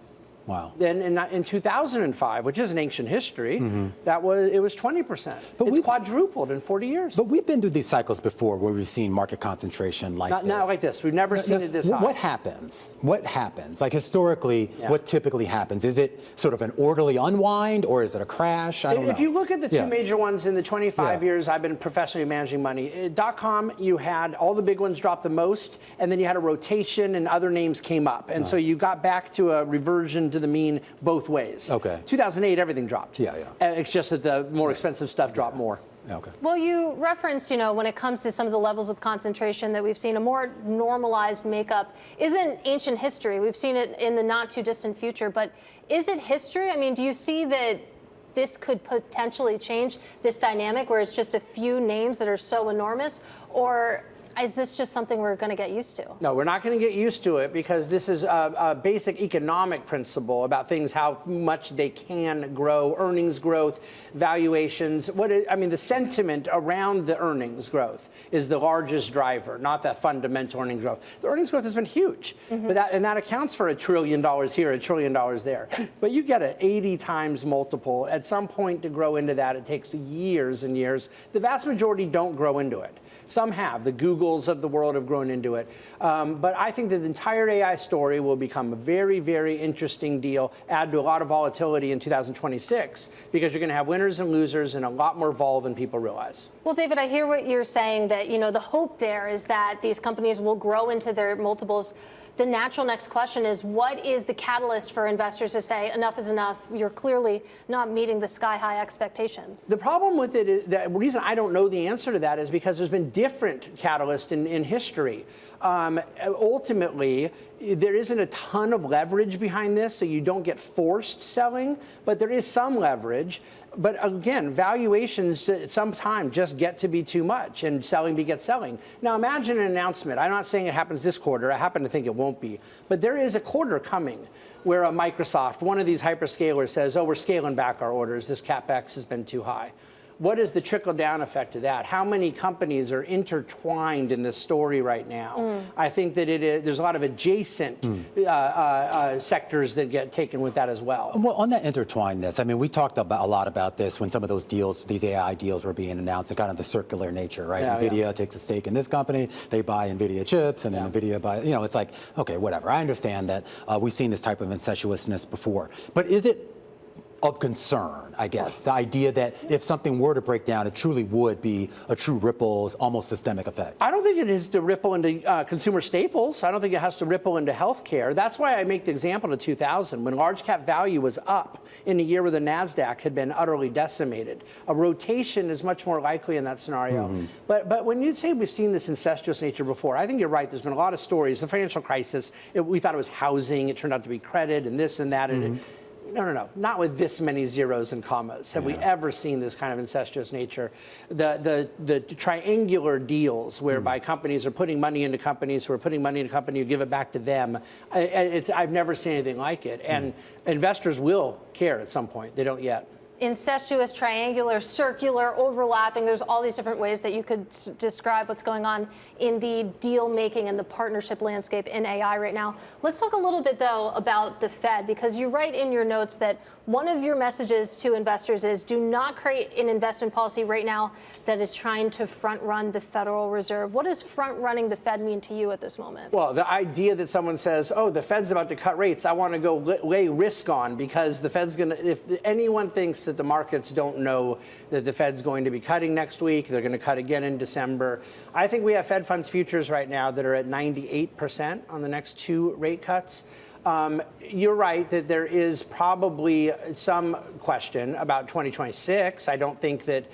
Wow. Then in 2005, which is an ancient history, it was 20%. But it's quadrupled in 40 years. But we've been through these cycles before where we've seen market concentration like this. Not like this. We've never seen it this high. What happens? What happens? Like historically, what typically happens? Is it sort of an orderly unwind or is it a crash? I don't know. If you look at the two major ones in the 25 years I've been professionally managing money, .com, you had all the big ones drop the most, and then you had a rotation and other names came up. And so you got back to a reversion to the mean both ways. 2008, everything dropped. It's just that the more expensive stuff dropped more. Well, you referenced, when it comes to some of the levels of concentration that we've seen, a more normalized makeup isn't ancient history. We've seen it in the not too distant future, but is it history? I mean, do you see that this could potentially change this dynamic where it's just a few names that are so enormous? Or is this just something we're going to get used to? No, we're not going to get used to it because this is a basic economic principle about things, how much they can grow, earnings growth, valuations. The sentiment around the earnings growth is the largest driver, not that fundamental earnings growth. The earnings growth has been huge, but that accounts for $1 trillion here, $1 trillion there. But you get an 80 times multiple. At some point to grow into that, it takes years and years. The vast majority don't grow into it. Some have. The Googles of the world have grown into it. But I think that the entire AI story will become a very, very interesting deal, add to a lot of volatility in 2026, because you're going to have winners and losers and a lot more vol than people realize. Well, David, I hear what you're saying, that, the hope there is that these companies will grow into their multiples. The natural next question is, what is the catalyst for investors to say enough is enough? You're clearly not meeting the sky-high expectations. The problem with it is, the reason I don't know the answer to that is because there's been different catalysts in history. Ultimately, there isn't a ton of leverage behind this, so you don't get forced selling, but there is some leverage. But again, valuations sometimes just get to be too much, and selling begets selling. Now imagine an announcement. I'm not saying it happens this quarter. I happen to think it won't be. But there is a quarter coming where a Microsoft, one of these hyperscalers, says, oh, we're scaling back our orders. This CapEx has been too high. What is the trickle-down effect of that? How many companies are intertwined in this story right now? I think that there's a lot of adjacent sectors that get taken with that as well. Well, on that intertwinedness, we talked a lot about this when some of those deals, these AI deals were being announced, and kind of the circular nature, right? Yeah, NVIDIA takes a stake in this company, they buy NVIDIA chips, and then NVIDIA buy, it's like, okay, whatever. I understand that we've seen this type of incestuousness before. But is it of concern, I guess, the idea that if something were to break down, it truly would be a true ripple, almost systemic effect? I don't think it is to ripple into consumer staples. I don't think it has to ripple into healthcare. That's why I make the example of 2000, when large cap value was up in a year where the NASDAQ had been utterly decimated. A rotation is much more likely in that scenario. But when you say we've seen this incestuous nature before, I think you're right. There's been a lot of stories. The financial crisis, we thought it was housing. It turned out to be credit and this and that. And No, not with this many zeros and commas. Have we ever seen this kind of incestuous nature? The triangular deals whereby companies are putting money into companies who are putting money into company who give it back to them. I've never seen anything like it. And investors will care at some point. They don't yet. Incestuous, triangular, circular, overlapping. There's all these different ways that you could describe what's going on in the deal making and the partnership landscape in AI right now. Let's talk a little bit, though, about the Fed, because you write in your notes that one of your messages to investors is do not create an investment policy right now that is trying to front run the Federal Reserve. What does front running the Fed mean to you at this moment? Well, the idea that someone says, oh, the Fed's about to cut rates, I want to go lay risk on because the Fed's going to, if anyone thinks that the markets don't know that the Fed's going to be cutting next week, they're going to cut again in December. I think we have Fed funds futures right now that are at 98% on the next 2 rate cuts. You're right that there is probably some question about 2026. I don't think that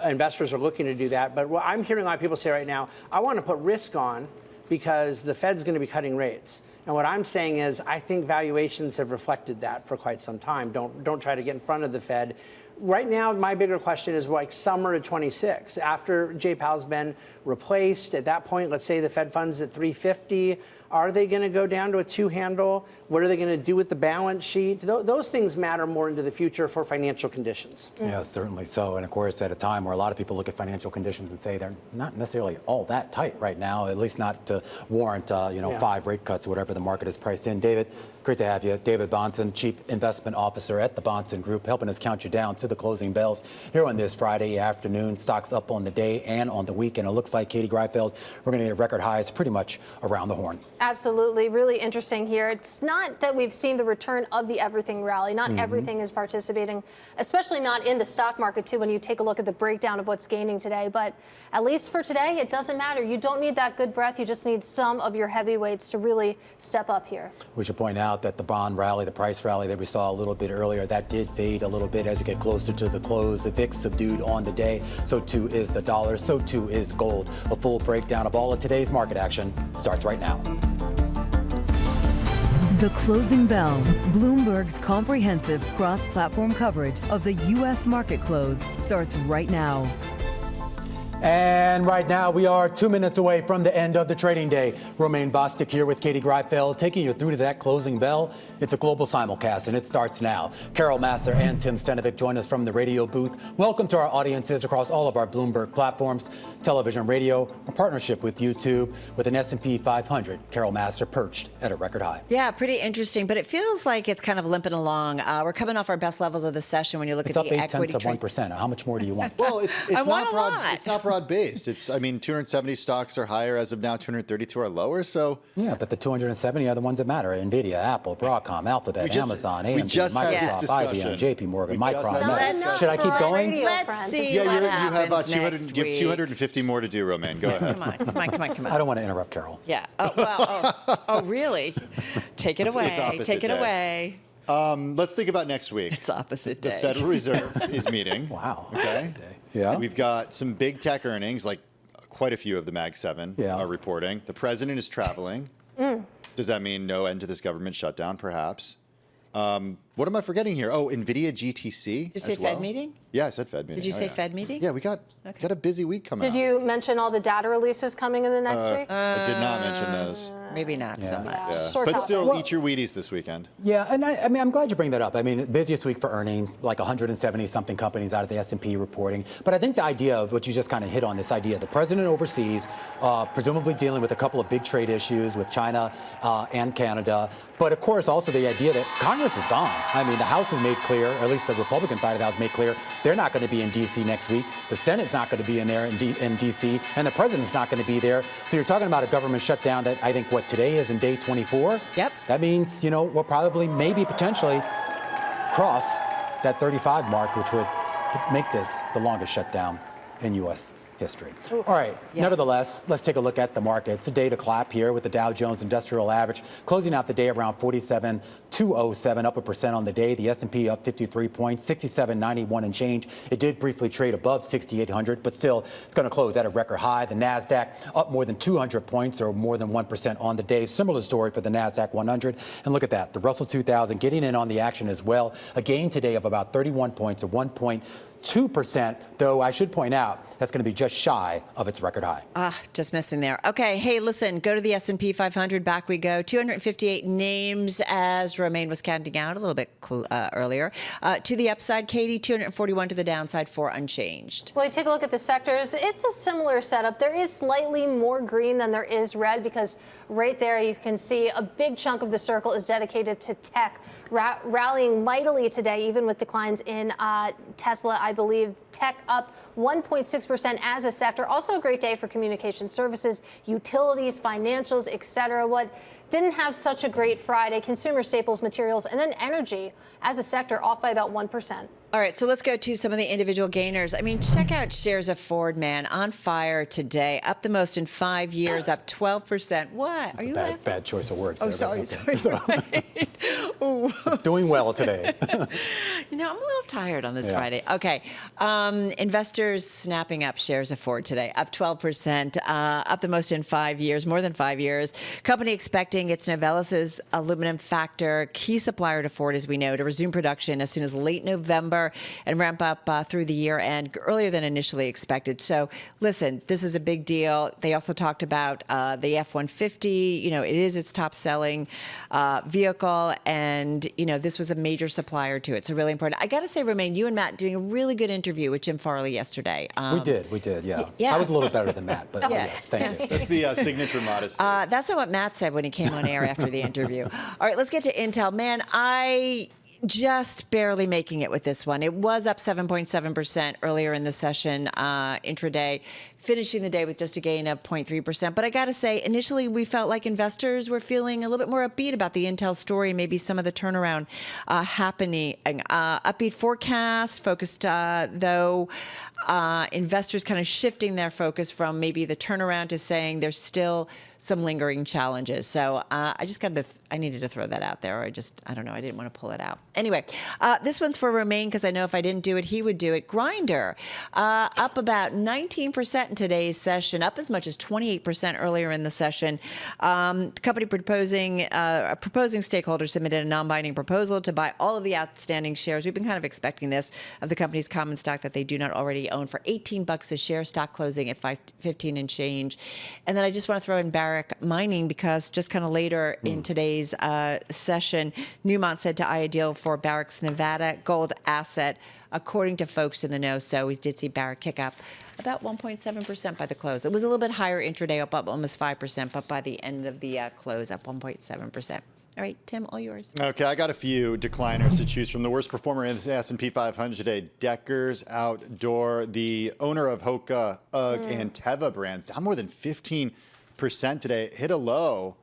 investors are looking to do that. But what I'm hearing a lot of people say right now, I want to put risk on because the Fed's going to be cutting rates. And what I'm saying is I think valuations have reflected that for quite some time. Don't try to get in front of the Fed. Right now, my bigger question is like summer of 26. After Jay Powell's been replaced, at that point, let's say the Fed funds at 350. Are they going to go down to a 2 handle? What are they going to do with the balance sheet? Those things matter more into the future for financial conditions. Yeah, certainly so. And of course, at a time where a lot of people look at financial conditions and say they're not necessarily all that tight right now, at least not to warrant 5 rate cuts or whatever the market is priced in. David, great to have you. David Bahnsen, Chief Investment Officer at the Bahnsen Group, helping us count you down to the closing bells here on this Friday afternoon. Stocks up on the day and on the week, and it looks like, Katie Greifeld, we're going to get record highs pretty much around the horn. Absolutely. Really interesting here. It's not that we've seen the return of the everything rally. Not everything is participating, especially not in the stock market, too, when you take a look at the breakdown of what's gaining today. But at least for today, it doesn't matter. You don't need that good breath. You just need some of your heavyweights to really step up here. We should point out that the bond rally, the price rally that we saw a little bit earlier, that did fade a little bit as you get closer to the close. The VIX subdued on the day. So too is the dollar. So too is gold. A full breakdown of all of today's market action starts right now. The Closing Bell, Bloomberg's comprehensive cross-platform coverage of the U.S. market close starts right now. And right now, we are 2 minutes away from the end of the trading day. Romaine Bostick here with Katie Greifeld, taking you through to that closing bell. It's a global simulcast, and it starts now. Carol Massar and Tim Stenovic join us from the radio booth. Welcome to our audiences across all of our Bloomberg platforms, television, radio, a partnership with YouTube, with an S&P 500. Carol Massar perched at a record high. Yeah, pretty interesting, but it feels like it's kind of limping along. We're coming off our best levels of the session when you look at the equity trade. It's up 0.8%. How much more do you want? Well, it's not broad-based. It's, I mean, 270 stocks are higher as of now, 232 are lower, so... Yeah, but the 270 are the ones that matter. NVIDIA, Apple, Broadcom, Alphabet, Amazon, AMD, Microsoft, IBM, JP Morgan, Micron. Should I keep going? Let's see what happens next you have 250 more to do, Romaine. Go ahead. Come on. I don't want to interrupt Carol. Yeah. Oh, really? Take it away. Take it away. Let's think about next week. It's opposite day. The Federal Reserve is meeting. Wow. Okay. Yeah. We've got some big tech earnings, like quite a few of the Mag 7 are reporting. The president is traveling. Does that mean no end to this government shutdown, perhaps? What am I forgetting here? Oh, NVIDIA GTC. Did you say Fed meeting? Yeah, I said Fed meeting. Did you say Fed meeting? Yeah, we got a busy week coming up. Did you mention all the data releases coming in the next week? I did not mention those. Maybe not so much. Yeah. But still, eat your Wheaties this weekend. Yeah, and I mean, I'm glad you bring that up. I mean, busiest week for earnings, like 170-something companies out of the S&P reporting. But I think the idea of what you just kind of hit on, this idea, the president overseas, presumably dealing with a couple of big trade issues with China and Canada. But of course, also the idea that Congress is gone. I mean, the House has made clear, or at least the Republican side of the House made clear, they're not going to be in D.C. next week. The Senate's not going to be in there in D.C., and the president's not going to be there. So you're talking about a government shutdown that I think what today is in day 24. Yep. That means, you know, we'll probably, maybe, potentially cross that 35 mark, which would make this the longest shutdown in U.S. history. All right. Nevertheless, let's take a look at the market. It's a day to clap here with the Dow Jones Industrial Average closing out the day around 47,207, up 1% on the day. The S&P up 53 points, 67.91 and change. It did briefly trade above 6,800, but still it's going to close at a record high. The Nasdaq up more than 200 points, or more than 1% on the day. Similar story for the Nasdaq 100. And look at that, the Russell 2000 getting in on the action as well. A gain today of about 31 points, or 1.2%, though I should point out that's going to be just shy of its record high. Just missing there. Okay, hey, listen, go to the S&P 500. Back we go. 258 names, as Romaine was counting out a little bit earlier. To the upside, Katie, 241 to the downside, 4 unchanged. Well, you take a look at the sectors. It's a similar setup. There is slightly more green than there is red, because right there you can see a big chunk of the circle is dedicated to tech, rallying mightily today, even with declines in Tesla. I believe tech up 1.6% as a sector. Also a great day for communication services, utilities, financials, etc. What didn't have such a great Friday, consumer staples, materials, and then energy as a sector off by about 1%. All right, so let's go to some of the individual gainers. I mean, check out shares of Ford, man, on fire today, up the most in 5 years, up 12%. What? Are you laughing? Bad choice of words. Oh, sorry. It's doing well today. You know, I'm a little tired on this Friday. Okay, investors snapping up shares of Ford today, up 12%, up the most in 5 years, more than 5 years. Company expecting its Novelis's aluminum factor, key supplier to Ford, as we know, to resume production as soon as late November and ramp up through the year end earlier than initially expected. So listen, this is a big deal. They also talked about the F-150. You know, it is its top selling vehicle, and you know, this was a major supplier to it. So really important. I got to say, Romaine, you and Matt doing a really good interview with Jim Farley yesterday. We did, yeah. I was a little better than Matt, but yes, thank you. That's the signature modesty. That's not what Matt said when he came on air after the interview. All right, let's get to Intel. Man, I just barely making it with this one. It was up 7.7% earlier in the session, intraday, finishing the day with just a gain of 0.3%. But I got to say, initially, we felt like investors were feeling a little bit more upbeat about the Intel story, maybe some of the turnaround happening. Upbeat forecast focused, though, investors kind of shifting their focus from maybe the turnaround to saying there's still some lingering challenges. So I just I needed to throw that out there, or I don't know, I didn't want to pull it out. Anyway, this one's for Romain because I know if I didn't do it, he would do it. Grindr, up about 19% in today's session, up as much as 28% earlier in the session. The company proposing stakeholders submitted a non-binding proposal to buy all of the outstanding shares. We've been kind of expecting this of the company's common stock that they do not already own for $18 a share, stock closing at $5.15 and change. And then I just want to throw in Barrick Mining because just kind of later in today's session, Newmont said to eye a deal for Barrick's Nevada gold asset, according to folks in the know. So we did see Barrick kick up about 1.7% by the close. It was a little bit higher intraday, up almost 5%, but by the end of the close, up 1.7%. All right, Tim, all yours. Okay, I got a few decliners to choose from. The worst performer in the S&P 500 today, Deckers Outdoor, the owner of Hoka, UGG, and Teva brands, down more than 15% today. Hit a low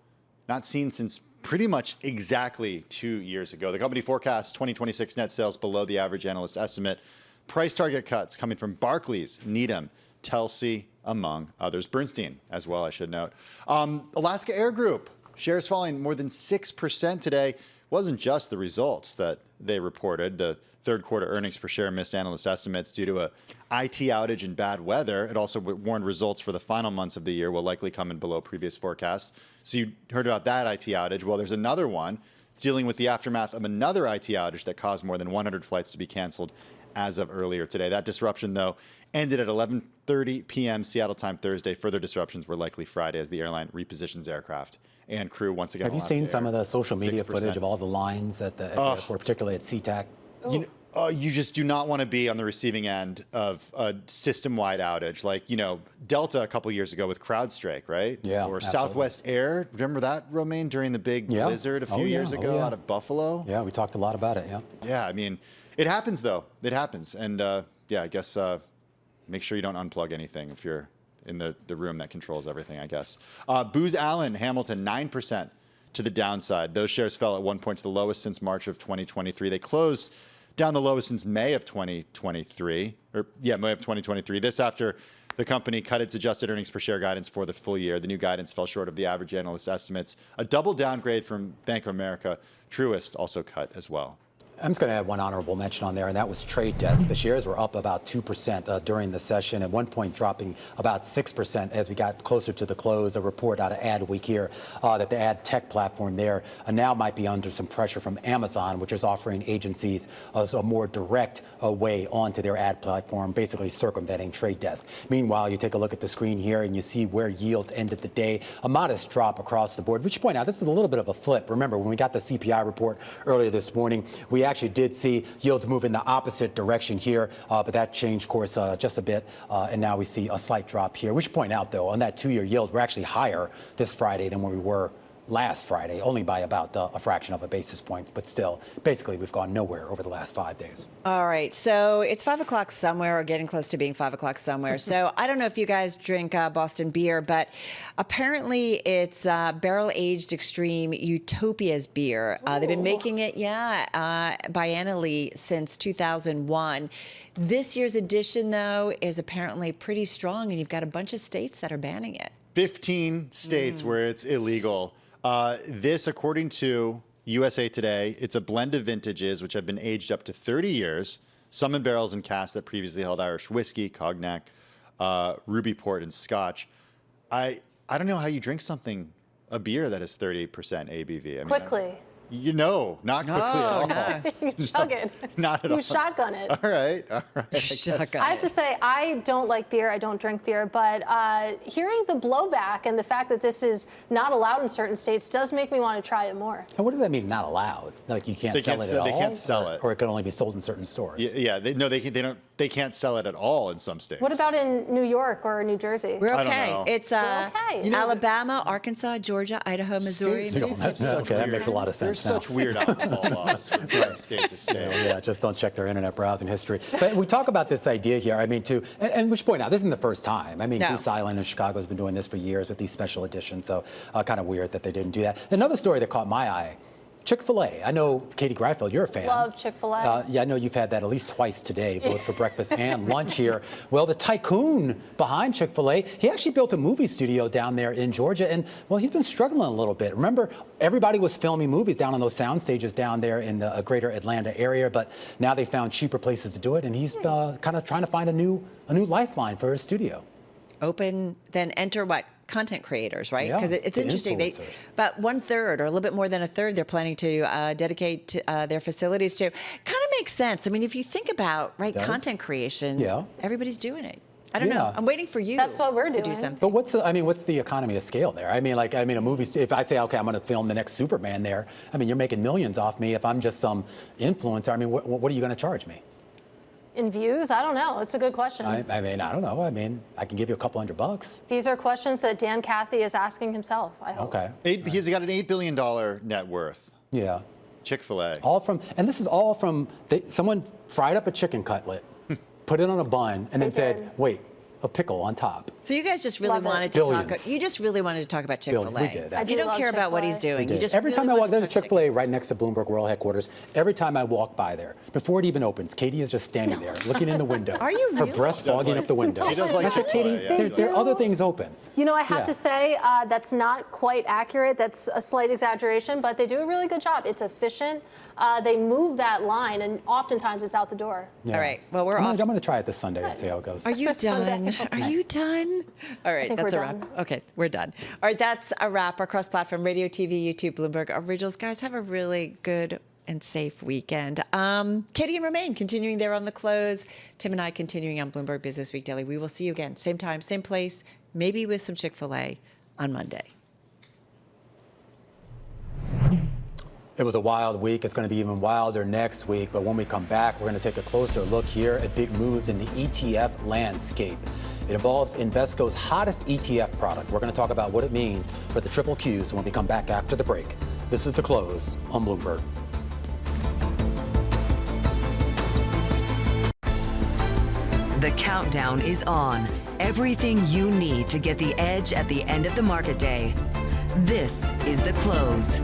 not seen since pretty much exactly 2 years ago. The company forecasts 2026 net sales below the average analyst estimate. Price target cuts coming from Barclays, Needham, Telsey, among others. Bernstein as well, I should note. Alaska Air Group, shares falling more than 6% today. Wasn't just the results that they reported. The third quarter earnings per share missed analyst estimates due to a IT outage and bad weather. It also warned results for the final months of the year will likely come in below previous forecasts. So you heard about that IT outage. Well, there's another one. It's dealing with the aftermath of another IT outage that caused more than 100 flights to be canceled as of earlier today. That disruption, though, ended at 11:30 p.m. Seattle time Thursday. Further disruptions were likely Friday as the airline repositions aircraft and crew once again. Have you seen some of the social media footage of all the lines at the airport, particularly at SeaTac? You just do not want to be on the receiving end of a system-wide outage. Like, Delta a couple years ago with CrowdStrike, right? Yeah, or absolutely. Southwest Air. Remember that, Romain, during the big blizzard a few years ago out of Buffalo? Yeah, we talked a lot about it, Yeah, I mean, it happens, though. It happens. And, I guess make sure you don't unplug anything if you're in the room that controls everything, I guess. Booz Allen Hamilton, 9% to the downside. Those shares fell at one point to the lowest since March of 2023. They closed down the lowest since May of 2023. May of 2023. This after the company cut its adjusted earnings per share guidance for the full year. The new guidance fell short of the average analyst estimates. A double downgrade from Bank of America. Truist also cut as well. I'm just going to add one honorable mention on there, and that was Trade Desk. The shares were up about 2% during the session, at one point dropping about 6% as we got closer to the close. A report out of Adweek here that the ad tech platform there now might be under some pressure from Amazon, which is offering agencies a more direct way onto their ad platform, basically circumventing Trade Desk. Meanwhile, you take a look at the screen here and you see where yields ended the day. A modest drop across the board. We should point out this is a little bit of a flip. Remember, when we got the CPI report earlier this morning, we actually did see yields move in the opposite direction here, but that changed course just a bit, and now we see a slight drop here. We should point out, though, on that two-year yield, we're actually higher this Friday than when we were last Friday, only by about a fraction of a basis point, but still, basically, we've gone nowhere over the last 5 days. All right, so it's 5 o'clock somewhere, or getting close to being 5 o'clock somewhere. So I don't know if you guys drink Boston beer, but apparently it's barrel-aged extreme Utopia's beer. They've been making it, biannually since 2001. This year's edition, though, is apparently pretty strong, and you've got a bunch of states that are banning it. 15 states where it's illegal. This, according to USA Today, it's a blend of vintages which have been aged up to 30 years, some in barrels and casks that previously held Irish whiskey, cognac, ruby port, and scotch. I don't know how you drink a beer that is 30% ABV. I mean, quickly. Not quickly at all. No. You chug it. Not at all. You shotgun it. All right. I have to say, I don't like beer. I don't drink beer. But hearing the blowback and the fact that this is not allowed in certain states does make me want to try it more. And what does that mean, not allowed? Like you can't sell it at all? They can't sell it. Or it can only be sold in certain stores? They can't sell it at all in some states. What about in New York or New Jersey? We're okay. I don't know. It's Alabama, Arkansas, Georgia, Idaho, Missouri. Okay, that makes a lot of sense. There's such weird alcohol laws from state to state. Yeah, just don't check their internet browsing history. But we talk about this idea here, and we should point out, this isn't the first time. Goose Island in Chicago has been doing this for years with these special editions, so kind of weird that they didn't do that. Another story that caught my eye Chick-fil-A. I know, Katie Greifeld, you're a fan. Love Chick-fil-A. Yeah, I know you've had that at least twice today, both for breakfast and lunch here. Well, the tycoon behind Chick-fil-A, he actually built a movie studio down there in Georgia, and, well, he's been struggling a little bit. Remember, everybody was filming movies down on those sound stages down there in the greater Atlanta area, but now they found cheaper places to do it, and he's kind of trying to find a new lifeline for his studio. Open, then enter what? Content creators, right? Yeah, Because it's the interesting. influencers. About 1/3 or a little bit more than a third, they're planning to dedicate their facilities to. Kind of makes sense. I mean, if you think about content creation, everybody's doing it. I don't know. I'm waiting for you. That's what we're doing. To do something. But what's the economy of scale there? I mean, a movie. If I say, okay, I'm going to film the next Superman there, I mean, you're making millions off me. If I'm just some influencer, I mean, what are you going to charge me? In views? I don't know. It's a good question. I don't know. I mean, I can give you a couple $100. These are questions that Dan Cathy is asking himself, I hope. Okay. He's got an $8 billion net worth. Yeah. Chick-fil-A. And this is all from, someone fried up a chicken cutlet, put it on a bun, and then said, wait, a pickle on top. So you guys just really wanted to talk. You just really wanted to talk about Chick-fil-A. We did. You don't care about what he's doing. You just every really time I walk, wanted there's a to talk Chick-fil-A right next to Bloomberg World Headquarters. Every time I walk by there, before it even opens, Katie is just standing there, looking in the window. Are you really? Her breath fogging up the window. He does like I said, Katie, there are other things open. You know, I have to say that's not quite accurate. That's a slight exaggeration, but they do a really good job. It's efficient. They move that line, and oftentimes it's out the door. Yeah. All right. Well, we're off. I'm going to try it this Sunday and see how it goes. Are you done? Are you done? All right, that's a wrap. Okay, we're done. All right, that's a wrap. Our cross-platform radio, TV, YouTube, Bloomberg originals. Guys, have a really good and safe weekend. Katie and Romaine continuing there on the close. Tim and I continuing on Bloomberg Business Week Daily. We will see you again, same time, same place, maybe with some Chick-fil-A on Monday. It was a wild week. It's going to be even wilder next week. But when we come back, we're going to take a closer look here at big moves in the ETF landscape. It involves Invesco's hottest ETF product. We're going to talk about what it means for the triple Qs when we come back after the break. This is The Close on Bloomberg. The countdown is on. Everything you need to get the edge at the end of the market day. This is The Close.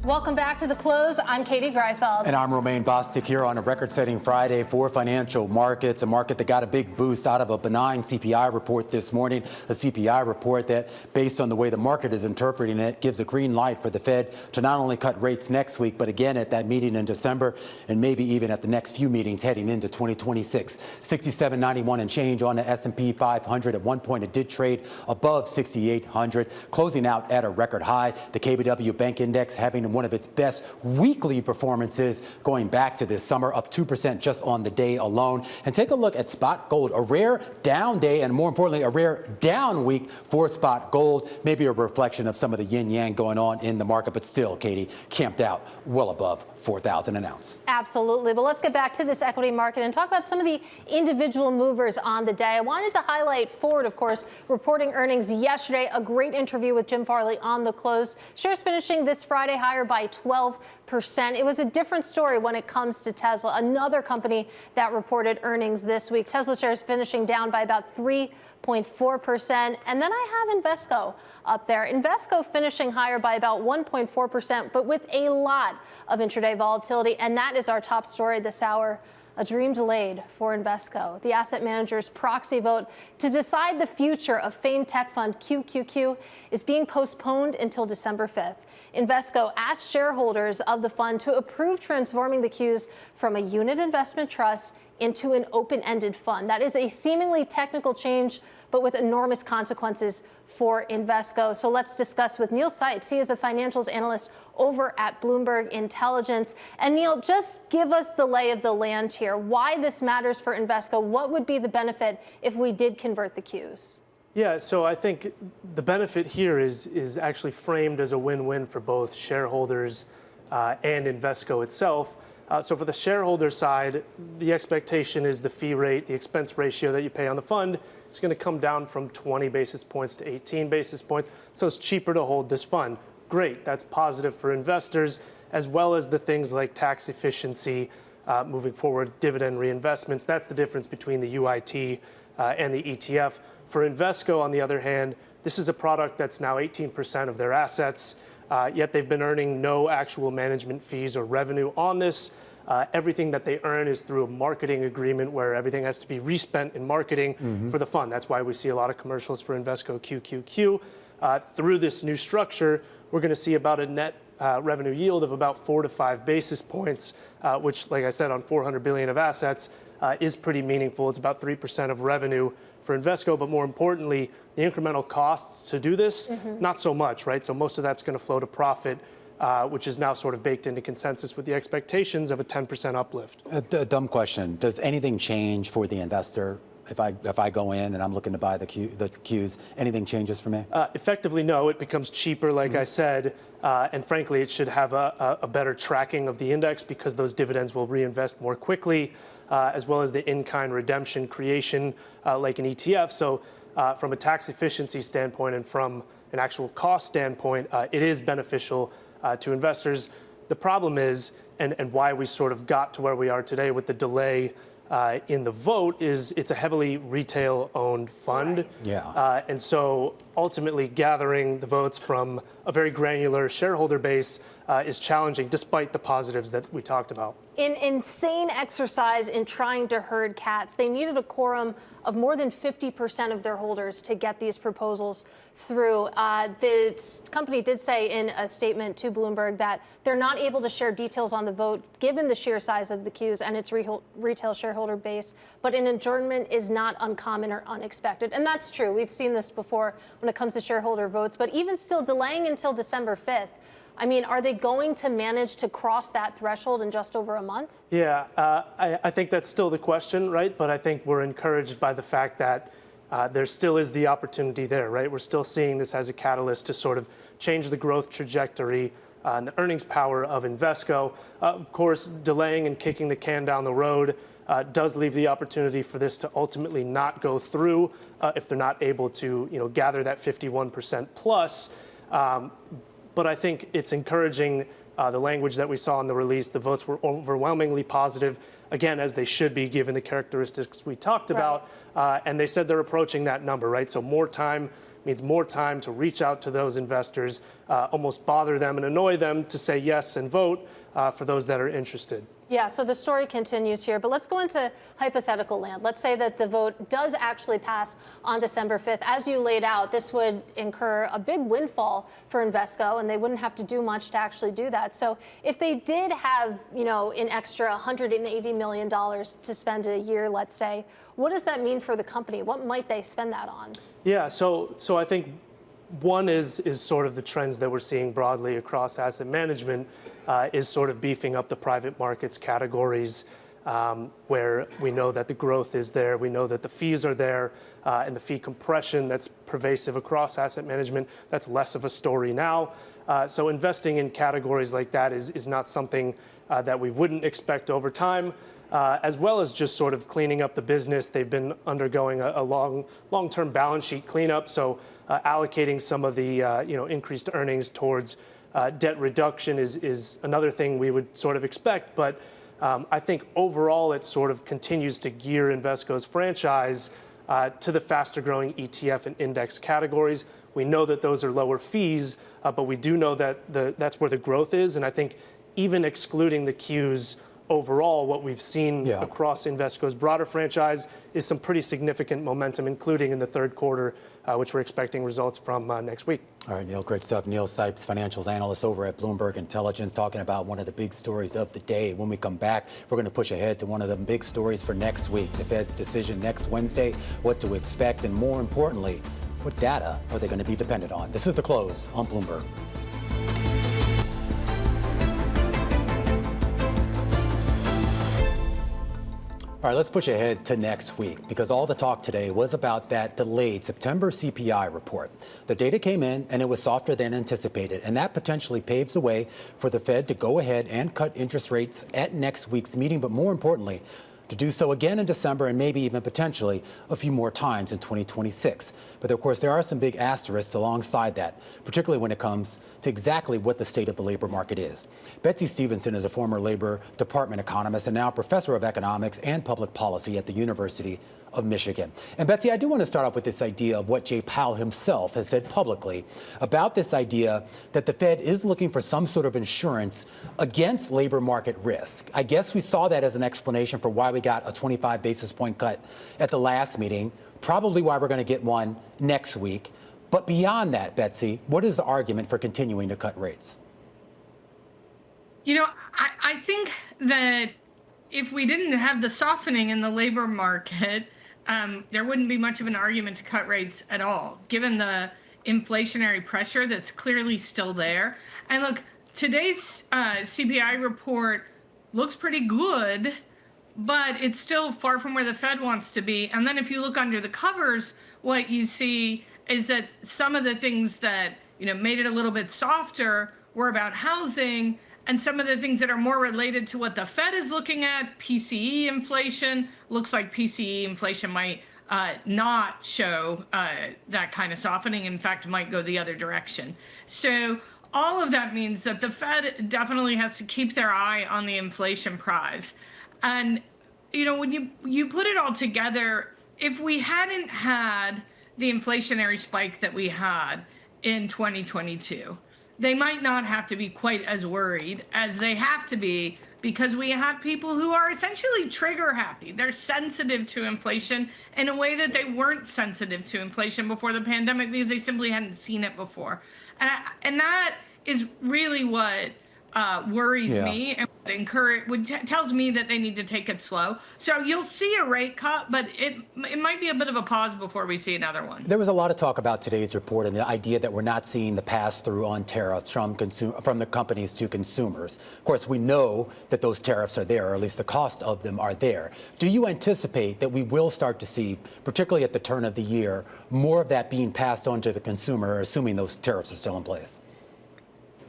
Welcome back to The Close. I'm Katie Greifeld. And I'm Romaine Bostick here on a record-setting Friday for financial markets, a market that got a big boost out of a benign CPI report this morning, a CPI report that, based on the way the market is interpreting it, gives a green light for the Fed to not only cut rates next week, but again at that meeting in December, and maybe even at the next few meetings heading into 2026. 67.91 and change on the S&P 500. At one point, it did trade above 6,800, closing out at a record high. The KBW Bank Index having one of its best weekly performances going back to this summer, up 2% just on the day alone. And take a look at spot gold, a rare down day, and more importantly, a rare down week for spot gold. Maybe a reflection of some of the yin yang going on in the market, but still, Katie, camped out well above 4,000 an ounce. Absolutely. But let's get back to this equity market and talk about some of the individual movers on the day. I wanted to highlight Ford, of course, reporting earnings yesterday. A great interview with Jim Farley on the close. Shares finishing this Friday higher by 12%. It was a different story when it comes to Tesla, another company that reported earnings this week. Tesla shares finishing down by about 3.4%. And then I have Invesco up there. Invesco finishing higher by about 1.4%, but with a lot of intraday volatility. And that is our top story this hour. A dream delayed for Invesco. The asset manager's proxy vote to decide the future of famed tech fund QQQ is being postponed until December 5th. Invesco asked shareholders of the fund to approve transforming the Qs from a unit investment trust into an open-ended fund. That is a seemingly technical change, but with enormous consequences for Invesco. So let's discuss with Neil Sipes. He is a financials analyst over at Bloomberg Intelligence. And Neil, just give us the lay of the land here. Why this matters for Invesco? What would be the benefit if we did convert the Qs? Yeah, so I think the benefit here is actually framed as a win-win for both shareholders and Invesco itself. So for the shareholder side, the expectation is the fee rate, the expense ratio that you pay on the fund is going to come down from 20 basis points to 18 basis points. So it's cheaper to hold this fund. Great, that's positive for investors, as well as the things like tax efficiency moving forward, dividend reinvestments. That's the difference between the UIT and the ETF. For Invesco, on the other hand, This is a product that's now 18% of their assets, yet they've been earning no actual management fees or revenue on this. Everything that they earn is through a marketing agreement where everything has to be respent in marketing for the fund. That's why we see a lot of commercials for Invesco QQQ. Through this new structure, we're going to see about a net revenue yield of about 4 to 5 basis points, which, like I said, on $400 billion of assets is pretty meaningful. It's about 3% of revenue for Invesco, but more importantly, the incremental costs to do this, not so much, right? So most of that's going to flow to profit, which is now sort of baked into consensus with the expectations of a 10% uplift. A dumb question. Does anything change for the investor? If I go in and I'm looking to buy the Qs, anything changes for me? Effectively, no. It becomes cheaper, like I said, and frankly, it should have a better tracking of the index because those dividends will reinvest more quickly, as well as the in-kind redemption creation like an ETF. So from a tax efficiency standpoint and from an actual cost standpoint, it is beneficial to investors. The problem is, and why we sort of got to where we are today with the delay in the vote, is it's a heavily retail-owned fund. Yeah. And so ultimately gathering the votes from a very granular shareholder base is challenging, despite the positives that we talked about. In insane exercise in trying to herd cats, they needed a quorum of more than 50% of their holders to get these proposals through. The company did say in a statement to Bloomberg that they're not able to share details on the vote given the sheer size of the Qs and its retail shareholder base, but an adjournment is not uncommon or unexpected. And that's true. We've seen this before when it comes to shareholder votes, but even still delaying until December 5th. I mean, are they going to manage to cross that threshold in just over a month? Yeah, I think that's still the question, right? But I think we're encouraged by the fact that there still is the opportunity there, right? We're still seeing this as a catalyst to sort of change the growth trajectory and the earnings power of Invesco. Of course, delaying and kicking the can down the road does leave the opportunity for this to ultimately not go through if they're not able to, gather that 51% plus. But I think it's encouraging the language that we saw in the release. The votes were overwhelmingly positive, again, as they should be, given the characteristics we talked about. And they said they're approaching that number, right? So more time means more time to reach out to those investors, almost bother them and annoy them to say yes and vote for those that are interested. Yeah, so the story continues here, but let's go into hypothetical land. Let's say that the vote does actually pass on December 5th. As you laid out, this would incur a big windfall for Invesco, and they wouldn't have to do much to actually do that. So if they did have, an extra $180 million to spend a year, let's say, what does that mean for the company? What might they spend that on? Yeah, so I think one is sort of the trends that we're seeing broadly across asset management, is sort of beefing up the private markets categories where we know that the growth is there, we know that the fees are there, and the fee compression that's pervasive across asset management, that's less of a story now. So investing in categories like that is not something that we wouldn't expect over time. As well as just sort of cleaning up the business. They've been undergoing a long-term balance sheet cleanup, so allocating some of the increased earnings towards debt reduction is another thing we would sort of expect. But I think overall it sort of continues to gear Invesco's franchise to the faster-growing ETF and index categories. We know that those are lower fees, but we do know that that's where the growth is. And I think even excluding the Qs, overall, what we've seen across Invesco's broader franchise is some pretty significant momentum, including in the third quarter, which we're expecting results from next week. All right, Neil, great stuff. Neil Sipes, financials analyst over at Bloomberg Intelligence, talking about one of the big stories of the day. When we come back, we're going to push ahead to one of the big stories for next week, the Fed's decision next Wednesday, what to expect, and more importantly, what data are they going to be dependent on? This is The Close on Bloomberg. All right, let's push ahead to next week because all the talk today was about that delayed September CPI report. The data came in and it was softer than anticipated, and that potentially paves the way for the Fed to go ahead and cut interest rates at next week's meeting. But more importantly, to do so again in December and maybe even potentially a few more times in 2026. But of course, there are some big asterisks alongside that, particularly when it comes to exactly what the state of the labor market is. Betsey Stevenson is a former Labor Department economist and now professor of economics and public policy at the University of Michigan. And Betsey, I do want to start off with this idea of what Jay Powell himself has said publicly about this idea that the Fed is looking for some sort of insurance against labor market risk. I guess we saw that as an explanation for why we got a 25 basis point cut at the last meeting, probably why we're going to get one next week. But beyond that, Betsey, what is the argument for continuing to cut rates? You know, I think that if we didn't have the softening in the labor market, there wouldn't be much of an argument to cut rates at all, given the inflationary pressure that's clearly still there. And look, today's CPI report looks pretty good, but it's still far from where the Fed wants to be. And then if you look under the covers, what you see is that some of the things that, you know, made it a little bit softer were about housing, and some of the things that are more related to what the Fed is looking at, PCE inflation, looks like PCE inflation might not show that kind of softening. In fact, might go the other direction. So all of that means that the Fed definitely has to keep their eye on the inflation prize. And, you know, when you put it all together, if we hadn't had the inflationary spike that we had in 2022, they might not have to be quite as worried as they have to be, because we have people who are essentially trigger happy. They're sensitive to inflation in a way that they weren't sensitive to inflation before the pandemic, because they simply hadn't seen it before. And that is really what worries me and tells me that they need to take it slow. So you'll see a rate cut, but it might be a bit of a pause before we see another one. There was a lot of talk about today's report and the idea that we're not seeing the pass-through on tariffs from the companies to consumers. Of course, we know that those tariffs are there, or at least the cost of them are there. Do you anticipate that we will start to see, particularly at the turn of the year, more of that being passed on to the consumer, assuming those tariffs are still in place?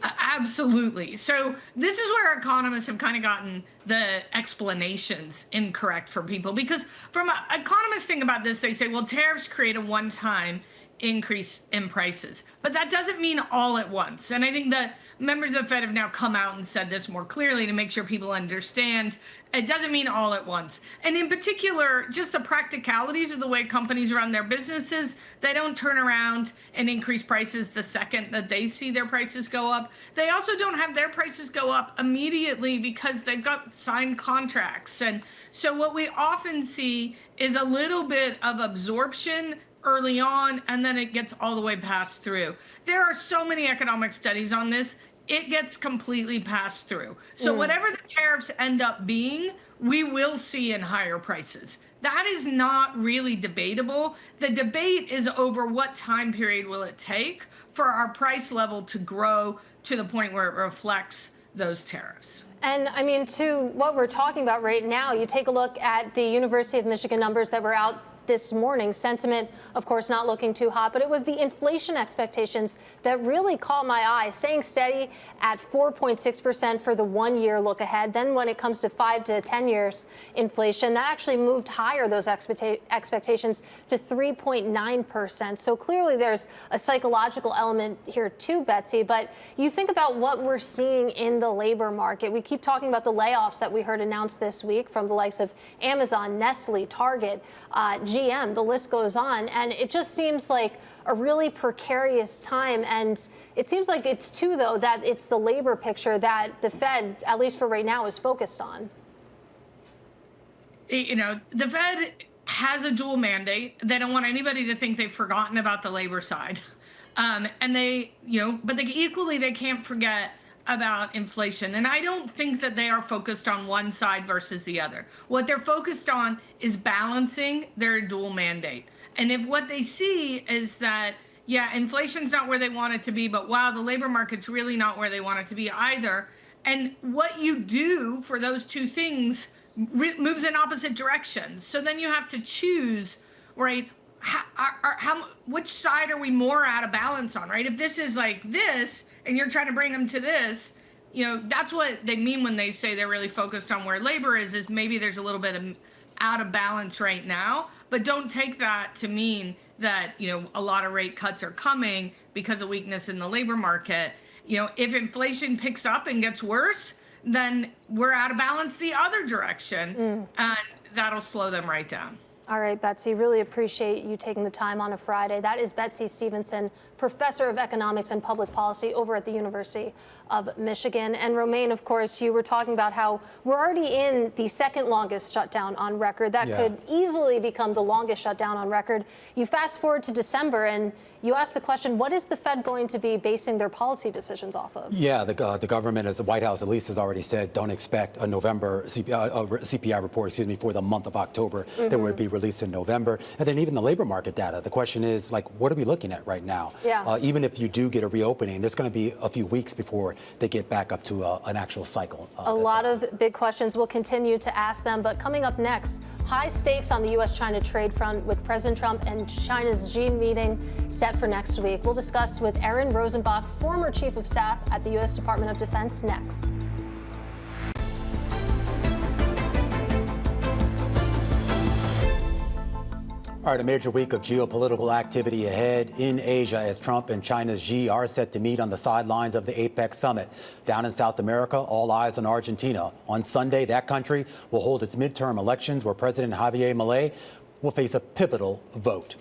Absolutely. So this is where economists have kind of gotten the explanations incorrect for people, because from an economist thing about this, they say, well, tariffs create a one-time increase in prices, but that doesn't mean all at once. And I think that members of the Fed have now come out and said this more clearly to make sure people understand. It doesn't mean all at once. And in particular, just the practicalities of the way companies run their businesses. They don't turn around and increase prices the second that they see their prices go up. They also don't have their prices go up immediately because they've got signed contracts. And so what we often see is a little bit of absorption early on, and then it gets all the way passed through. There are so many economic studies on this. It gets completely passed through. So whatever the tariffs end up being, we will see in higher prices. That is not really debatable. The debate is over what time period will it take for our price level to grow to the point where it reflects those tariffs. And I mean, to what we're talking about right now, you take a look at the University of Michigan numbers that were out this morning. Sentiment, of course, not looking too hot, but it was the inflation expectations that really caught my eye, staying steady at 4.6% for the 1 year look ahead. Then when it comes to 5 to 10 years inflation, that actually moved higher, those expectations, to 3.9%. So clearly there's a psychological element here too, Betsey. But you think about what we're seeing in the labor market. We keep talking about the layoffs that we heard announced this week from the likes of Amazon, Nestle, Target, GM, the list goes on. And it just seems like a really precarious time. And it seems like it's too, though, that it's the labor picture that the Fed, at least for right now, is focused on. You know, the Fed has a dual mandate. They don't want anybody to think they've forgotten about the labor side. And they, you know, but they can't forget about inflation. And I don't think that they are focused on one side versus the other. What they're focused on is balancing their dual mandate. And if what they see is that, yeah, inflation's not where they want it to be, but wow, the labor market's really not where they want it to be either. And what you do for those two things moves in opposite directions. So then you have to choose, right? Which side are we more out of balance on, right? If this is like this, and you're trying to bring them to this, that's what they mean when they say they're really focused on where labor is maybe there's a little bit of out of balance right now, but don't take that to mean that, a lot of rate cuts are coming because of weakness in the labor market. If inflation picks up and gets worse, then we're out of balance the other direction, and that'll slow them right down. All right, Betsey, really appreciate you taking the time on a Friday. That is Betsey Stevenson, professor of economics and public policy over at the University of Michigan. And Romaine, of course, you were talking about how we're already in the second longest shutdown on record. That could easily become the longest shutdown on record. You fast forward to December and you ask the question, what is the Fed going to be basing their policy decisions off of? Yeah, the government, as the White House at least has already said, don't expect a November CPI report, for the month of October that would be released in November. And then even the labor market data. The question is, what are we looking at right now? Even if you do get a reopening, there's going to be a few weeks before they get back up to an actual cycle. A lot of big questions. We'll continue to ask them. But coming up next, high stakes on the U.S.-China trade front with President Trump and China's Xi meeting set for next week. We'll discuss with Aaron Rosenbach, former chief of staff at the U.S. Department of Defense, next. All right, a major week of geopolitical activity ahead in Asia as Trump and China's Xi are set to meet on the sidelines of the APEC summit. Down in South America, all eyes on Argentina. On Sunday, that country will hold its midterm elections where President Javier Milei will face a pivotal vote.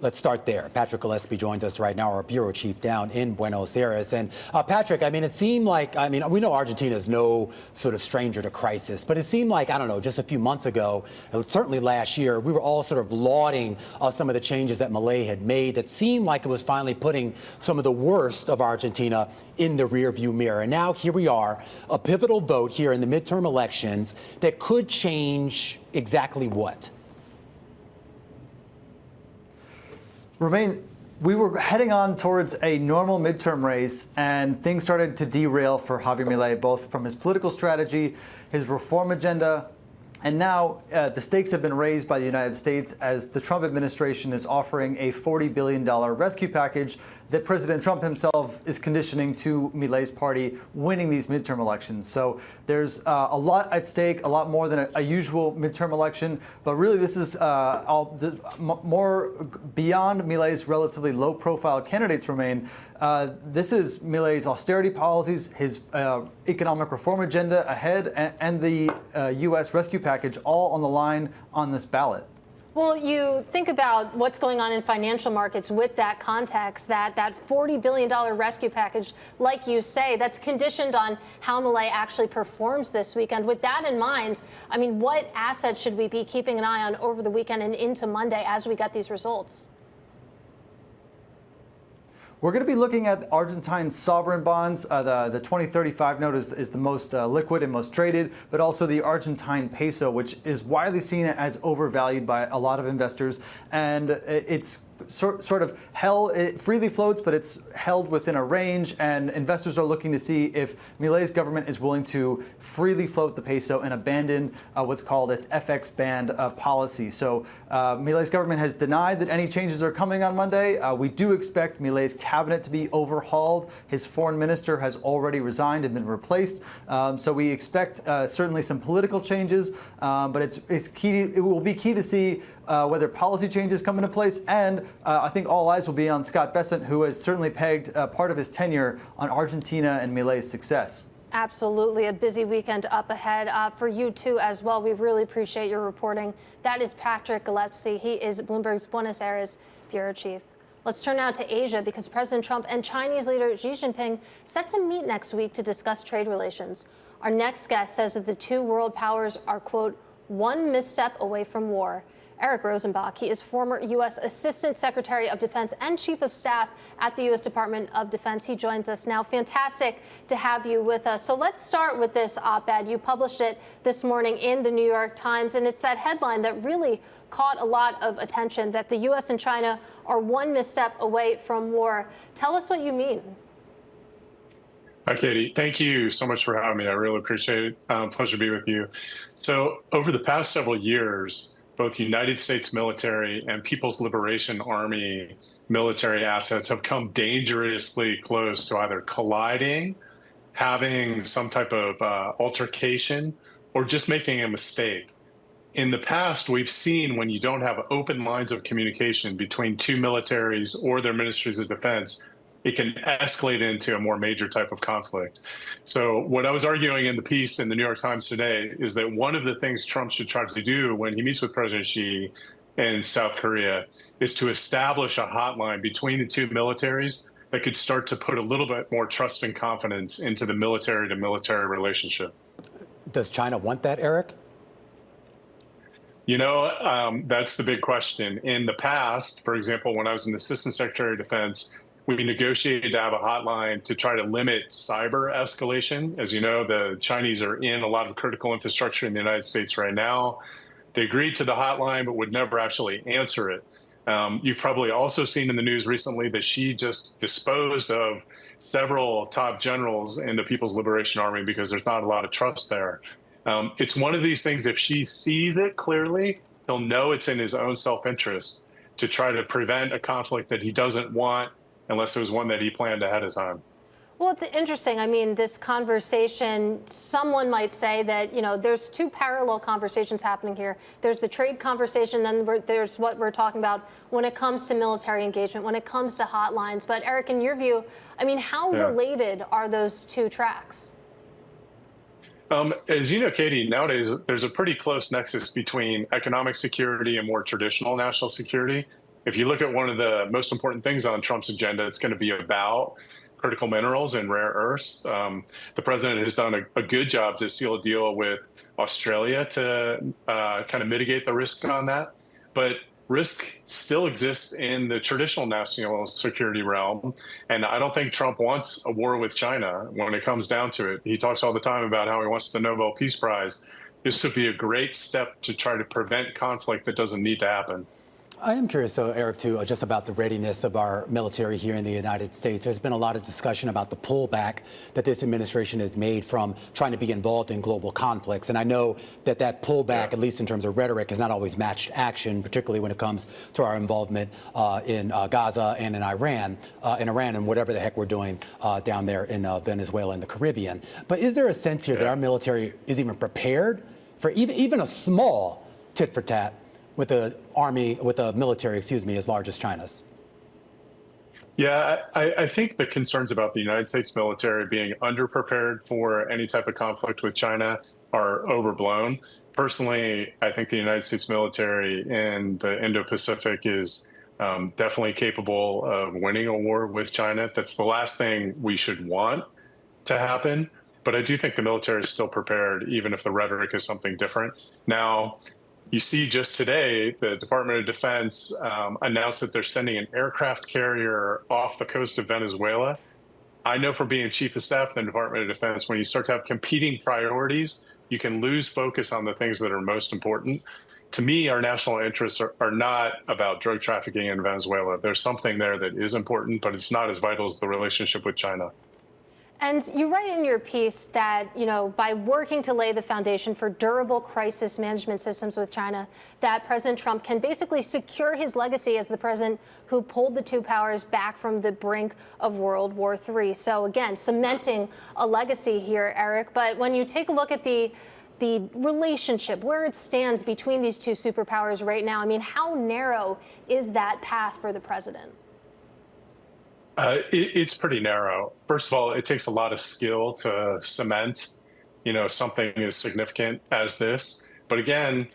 Let's start there. Patrick Gillespie joins us right now, our bureau chief down in Buenos Aires. And Patrick, it seemed like, we know Argentina is no sort of stranger to crisis, but it seemed like, just a few months ago, certainly last year, we were all sort of lauding some of the changes that Milei had made that seemed like it was finally putting some of the worst of Argentina in the rearview mirror. And now here we are, a pivotal vote here in the midterm elections that could change exactly what? Romaine, we were heading on towards a normal midterm race, and things started to derail for Javier Milei, both from his political strategy, his reform agenda, and now the stakes have been raised by the United States as the Trump administration is offering a $40 billion rescue package that President Trump himself is conditioning to Milei's party winning these midterm elections. So there's a lot at stake, a lot more than a usual midterm election. But really, this is more beyond Milei's relatively low-profile candidates remain. This is Milei's austerity policies, his economic reform agenda ahead, and the U.S. rescue package all on the line on this ballot. Well, you think about what's going on in financial markets with that context, that $40 billion rescue package, like you say, that's conditioned on how Milei actually performs this weekend. With that in mind, what assets should we be keeping an eye on over the weekend and into Monday as we get these results? We're going to be looking at Argentine sovereign bonds. The 2035 note is the most liquid and most traded, but also the Argentine peso, which is widely seen as overvalued by a lot of investors. And it's sort of held, it freely floats, but it's held within a range, and investors are looking to see if Milei's government is willing to freely float the peso and abandon what's called its FX band policy. So Milei's government has denied that any changes are coming on Monday. We do expect Milei's cabinet to be overhauled. His foreign minister has already resigned and been replaced. So we expect certainly some political changes, but it's key. It will be key to see whether policy changes come into place, and I think all eyes will be on Scott Bessent, who has certainly pegged part of his tenure on Argentina and Milei's success. Absolutely. A busy weekend up ahead for you, too, as well. We really appreciate your reporting. That is Patrick Gillespie. He is Bloomberg's Buenos Aires bureau chief. Let's turn now to Asia, because President Trump and Chinese leader Xi Jinping set to meet next week to discuss trade relations. Our next guest says that the two world powers are, quote, one misstep away from war. Eric Rosenbach, he is former U.S. Assistant Secretary of Defense and Chief of Staff at the U.S. Department of Defense. He joins us now. Fantastic to have you with us. So let's start with this op-ed. You published it this morning in the New York Times, and it's that headline that really caught a lot of attention, that the U.S. and China are one misstep away from war. Tell us what you mean. Hi, Katie. Thank you so much for having me. I really appreciate it. Pleasure to be with you. So over the past several years, both United States military and People's Liberation Army military assets have come dangerously close to either colliding, having some type of altercation or just making a mistake. In the past, we've seen when you don't have open lines of communication between two militaries or their ministries of defense, it can escalate into a more major type of conflict. So what I was arguing in the piece in the New York Times today is that one of the things Trump should try to do when he meets with President Xi in South Korea is to establish a hotline between the two militaries that could start to put a little bit more trust and confidence into the military-to-military relationship. Does China want that, Eric? You know, that's the big question. In the past, for example, when I was an assistant secretary of defense, we negotiated to have a hotline to try to limit cyber escalation. As you know, the Chinese are in a lot of critical infrastructure in the United States right now. They agreed to the hotline, but would never actually answer it. You've probably also seen in the news recently that Xi just disposed of several top generals in the People's Liberation Army because there's not a lot of trust there. It's one of these things, if Xi sees it clearly, he'll know it's in his own self-interest to try to prevent a conflict that he doesn't want unless it was one that he planned ahead of time. Well, it's interesting. I mean, this conversation, someone might say that, you know, there's two parallel conversations happening here. There's the trade conversation, then there's what we're talking about when it comes to military engagement, when it comes to hotlines. But Eric, in your view, I mean, how related are those two tracks? As you know, Katie, nowadays there's a pretty close nexus between economic security and more traditional national security. If you look at one of the most important things on Trump's agenda, it's going to be about critical minerals and rare earths. The president has done a good job to seal a deal with Australia to kind of mitigate the risk on that. But risk still exists in the traditional national security realm. And I don't think Trump wants a war with China when it comes down to it. He talks all the time about how he wants the Nobel Peace Prize. This would be a great step to try to prevent conflict that doesn't need to happen. I am curious, though, Eric, too, just about the readiness of our military here in the United States. There's been a lot of discussion about the pullback that this administration has made from trying to be involved in global conflicts. And I know that that pullback, at least in terms of rhetoric, has not always matched action, particularly when it comes to our involvement in Gaza and in Iran, and whatever the heck we're doing down there in Venezuela and the Caribbean. But is there a sense here that our military is even prepared for even a small tit for tat with a military, as large as China's? Yeah, I think the concerns about the United States military being underprepared for any type of conflict with China are overblown. Personally, I think the United States military in the Indo-Pacific is definitely capable of winning a war with China. That's the last thing we should want to happen. But I do think the military is still prepared, even if the rhetoric is something different. Now, you see just today, the Department of Defense announced that they're sending an aircraft carrier off the coast of Venezuela. I know from being chief of staff in the Department of Defense, when you start to have competing priorities, you can lose focus on the things that are most important. To me, our national interests are not about drug trafficking in Venezuela. There's something there that is important, but it's not as vital as the relationship with China. And you write in your piece that, you know, by working to lay the foundation for durable crisis management systems with China, that President Trump can basically secure his legacy as the president who pulled the two powers back from the brink of World War III. So again, cementing a legacy here, Eric. But when you take a look at the relationship, where it stands between these two superpowers right now, I mean, how narrow is that path for the president? It's pretty narrow. First of all, it takes a lot of skill to cement, something as significant as this. But again,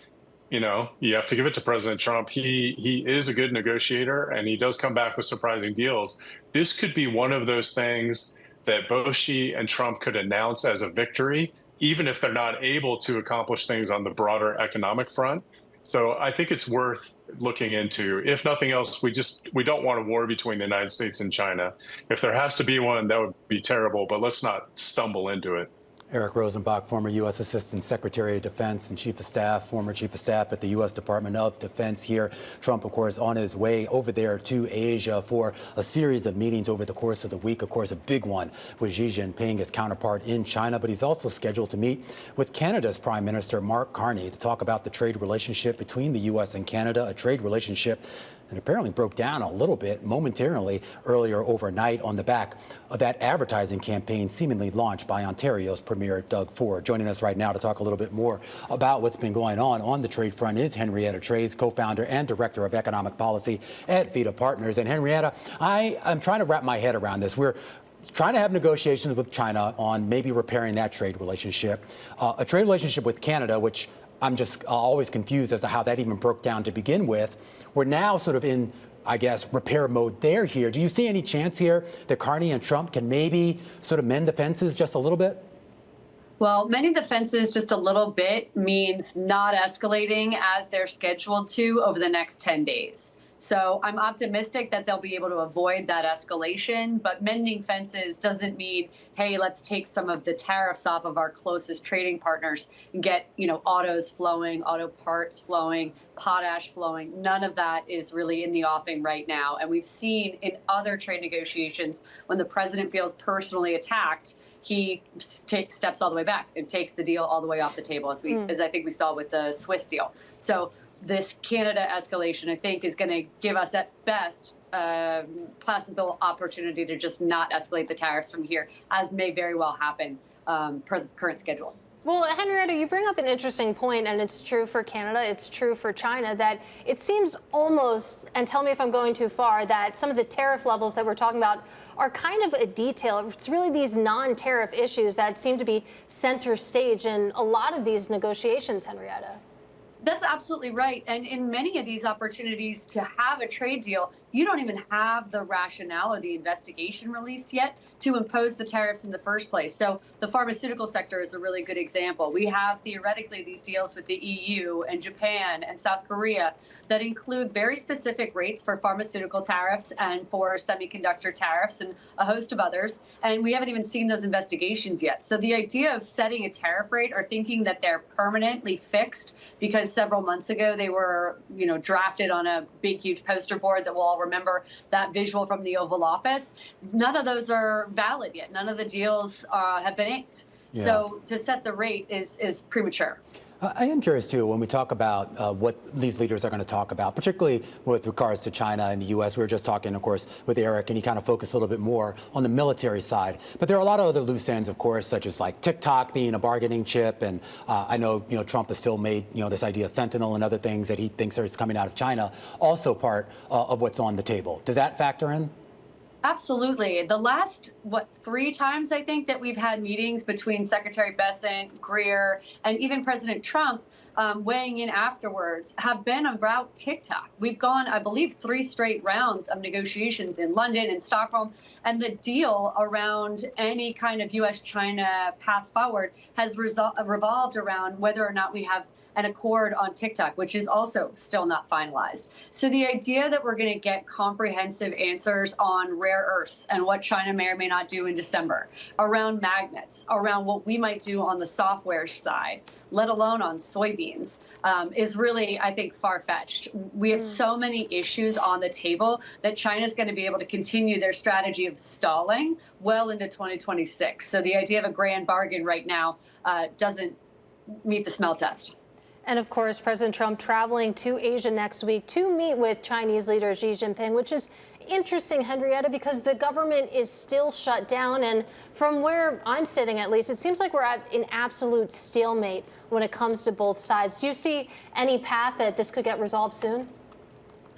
you have to give it to President Trump. He is a good negotiator, and he does come back with surprising deals. This could be one of those things that both Xi and Trump could announce as a victory, even if they're not able to accomplish things on the broader economic front. So I think it's worth looking into. If nothing else, we don't want a war between the United States and China. If there has to be one, that would be terrible, but let's not stumble into it. Eric Rosenbach, former U.S. Assistant Secretary of Defense and former Chief of Staff at the U.S. Department of Defense here. Trump, of course, on his way over there to Asia for a series of meetings over the course of the week. Of course, a big one with Xi Jinping, his counterpart in China. But he's also scheduled to meet with Canada's Prime Minister, Mark Carney, to talk about the trade relationship between the U.S. and Canada, a trade relationship and apparently broke down a little bit momentarily earlier overnight on the back of that advertising campaign seemingly launched by Ontario's Premier Doug Ford. Joining us right now to talk a little bit more about what's been going on the trade front is Henrietta Treyz, co-founder and director of economic policy at Veda Partners. And Henrietta, I'm trying to wrap my head around this. We're trying to have negotiations with China on maybe repairing that trade relationship, a trade relationship with Canada, which I'm just always confused as to how that even broke down to begin with. We're now sort of in, I guess, repair mode there here. Do you see any chance here that Carney and Trump can maybe sort of mend the fences just a little bit? Well, mending the fences just a little bit means not escalating as they're scheduled to over the next 10 days. So I'm optimistic that they'll be able to avoid that escalation, but mending fences doesn't mean, hey, let's take some of the tariffs off of our closest trading partners and get, autos flowing, auto parts flowing, potash flowing. None of that is really in the offing right now. And we've seen in other trade negotiations when the president feels personally attacked, he steps all the way back and takes the deal all the way off the table, as I think we saw with the Swiss deal. So this Canada escalation, I think, is going to give us at best a possible opportunity to just not escalate the tariffs from here, as may very well happen per the current schedule. Well, Henrietta, you bring up an interesting point, and it's true for Canada, it's true for China, that it seems almost, and tell me if I'm going too far, that some of the tariff levels that we're talking about are kind of a detail. It's really these non-tariff issues that seem to be center stage in a lot of these negotiations, Henrietta. That's absolutely right. And in many of these opportunities to have a trade deal, you don't even have the rationale or the investigation released yet to impose the tariffs in the first place. So the pharmaceutical sector is a really good example. We have theoretically these deals with the EU and Japan and South Korea that include very specific rates for pharmaceutical tariffs and for semiconductor tariffs and a host of others. And we haven't even seen those investigations yet. So the idea of setting a tariff rate or thinking that they're permanently fixed because several months ago they were, drafted on a big, huge poster board that we'll all remember that visual from the Oval Office. None of those are valid yet. None of the deals have been inked. Yeah. So to set the rate is premature. I am curious, too, when we talk about what these leaders are going to talk about, particularly with regards to China and the U.S. We were just talking, of course, with Eric, and he kind of focused a little bit more on the military side. But there are a lot of other loose ends, of course, such as like TikTok being a bargaining chip. And I know, Trump has still made, this idea of fentanyl and other things that he thinks are coming out of China also part of what's on the table. Does that factor in? Absolutely. The last, 3 times, I think, that we've had meetings between Secretary Bahnsen, Greer, and even President Trump weighing in afterwards have been about TikTok. We've gone, I believe, 3 straight rounds of negotiations in London and Stockholm, and the deal around any kind of U.S.-China path forward has revolved around whether or not we have an accord on TikTok, which is also still not finalized. So the idea that we're going to get comprehensive answers on rare earths and what China may or may not do in December, around magnets, around what we might do on the software side, let alone on soybeans, is really, I think, far-fetched. We have so many issues on the table that China's going to be able to continue their strategy of stalling well into 2026. So the idea of a grand bargain right now doesn't meet the smell test. And of course, President Trump traveling to Asia next week to meet with Chinese leader Xi Jinping, which is interesting, Henrietta, because the government is still shut down. And from where I'm sitting, at least, it seems like we're at an absolute stalemate when it comes to both sides. Do you see any path that this could get resolved soon?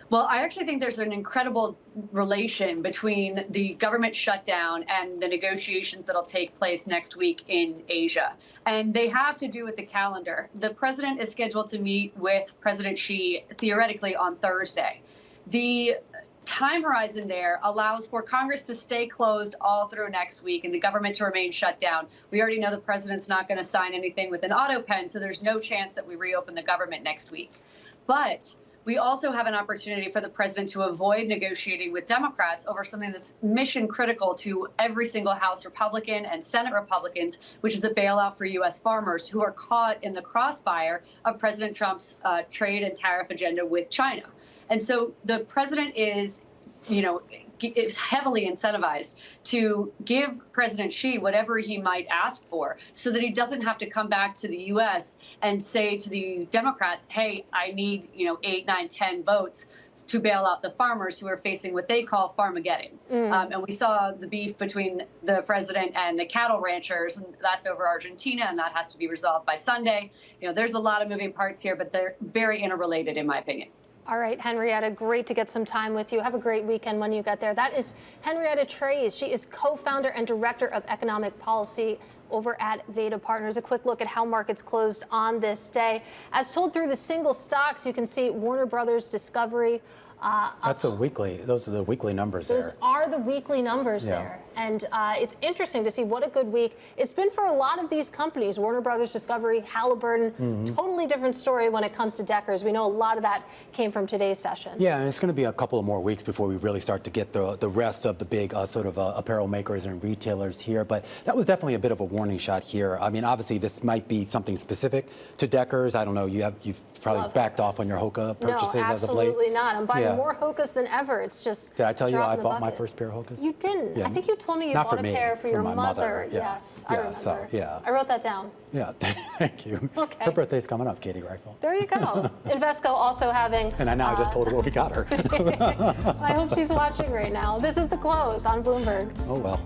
Well, I actually think there's an incredible relation between the government shutdown and the negotiations that'll take place next week in Asia. And they have to do with the calendar. The president is scheduled to meet with President Xi theoretically on Thursday. The time horizon there allows for Congress to stay closed all through next week and the government to remain shut down. We already know the president's not going to sign anything with an auto pen, so there's no chance that we reopen the government next week. But we also have an opportunity for the president to avoid negotiating with Democrats over something that's mission critical to every single House Republican and Senate Republicans, which is a bailout for U.S. farmers who are caught in the crossfire of President Trump's trade and tariff agenda with China. And so the president is, is heavily incentivized to give President Xi whatever he might ask for so that he doesn't have to come back to the U.S. and say to the Democrats, hey, I need, 8, 9, 10 votes to bail out the farmers who are facing what they call farmageddon. And we saw the beef between the president and the cattle ranchers, and that's over Argentina, and that has to be resolved by Sunday. There's a lot of moving parts here, but they're very interrelated, in my opinion. All right, Henrietta, great to get some time with you. Have a great weekend when you get there. That is Henrietta Treyz. She is co-founder and director of economic policy over at Veda Partners. A quick look at how markets closed on this day. As told through the single stocks, you can see Warner Brothers Discovery. Those are the weekly numbers there. Those are the weekly numbers there. And it's interesting to see what a good week it's been for a lot of these companies. Warner Brothers Discovery, Halliburton, totally different story when it comes to Deckers. We know a lot of that came from today's session. Yeah, and it's going to be a couple of more weeks before we really start to get the rest of the big apparel makers and retailers here. But that was definitely a bit of a warning shot here. I mean, obviously, this might be something specific to Deckers. I don't know. You've probably backed off on your Hoka purchases as of late. Absolutely not. I'm buying more Hokas than ever. It's just. Did I tell you I bought my first pair of Hokas? You didn't. Yeah. I think you told me you bought a pair for your mother. Yeah. Yes, I remember. So, I wrote that down. Yeah, thank you. Okay. Her birthday's coming up, Katie Rifle. There you go. Invesco also having. And I just told her what we got her. I hope she's watching right now. This is The Close on Bloomberg. Oh, well.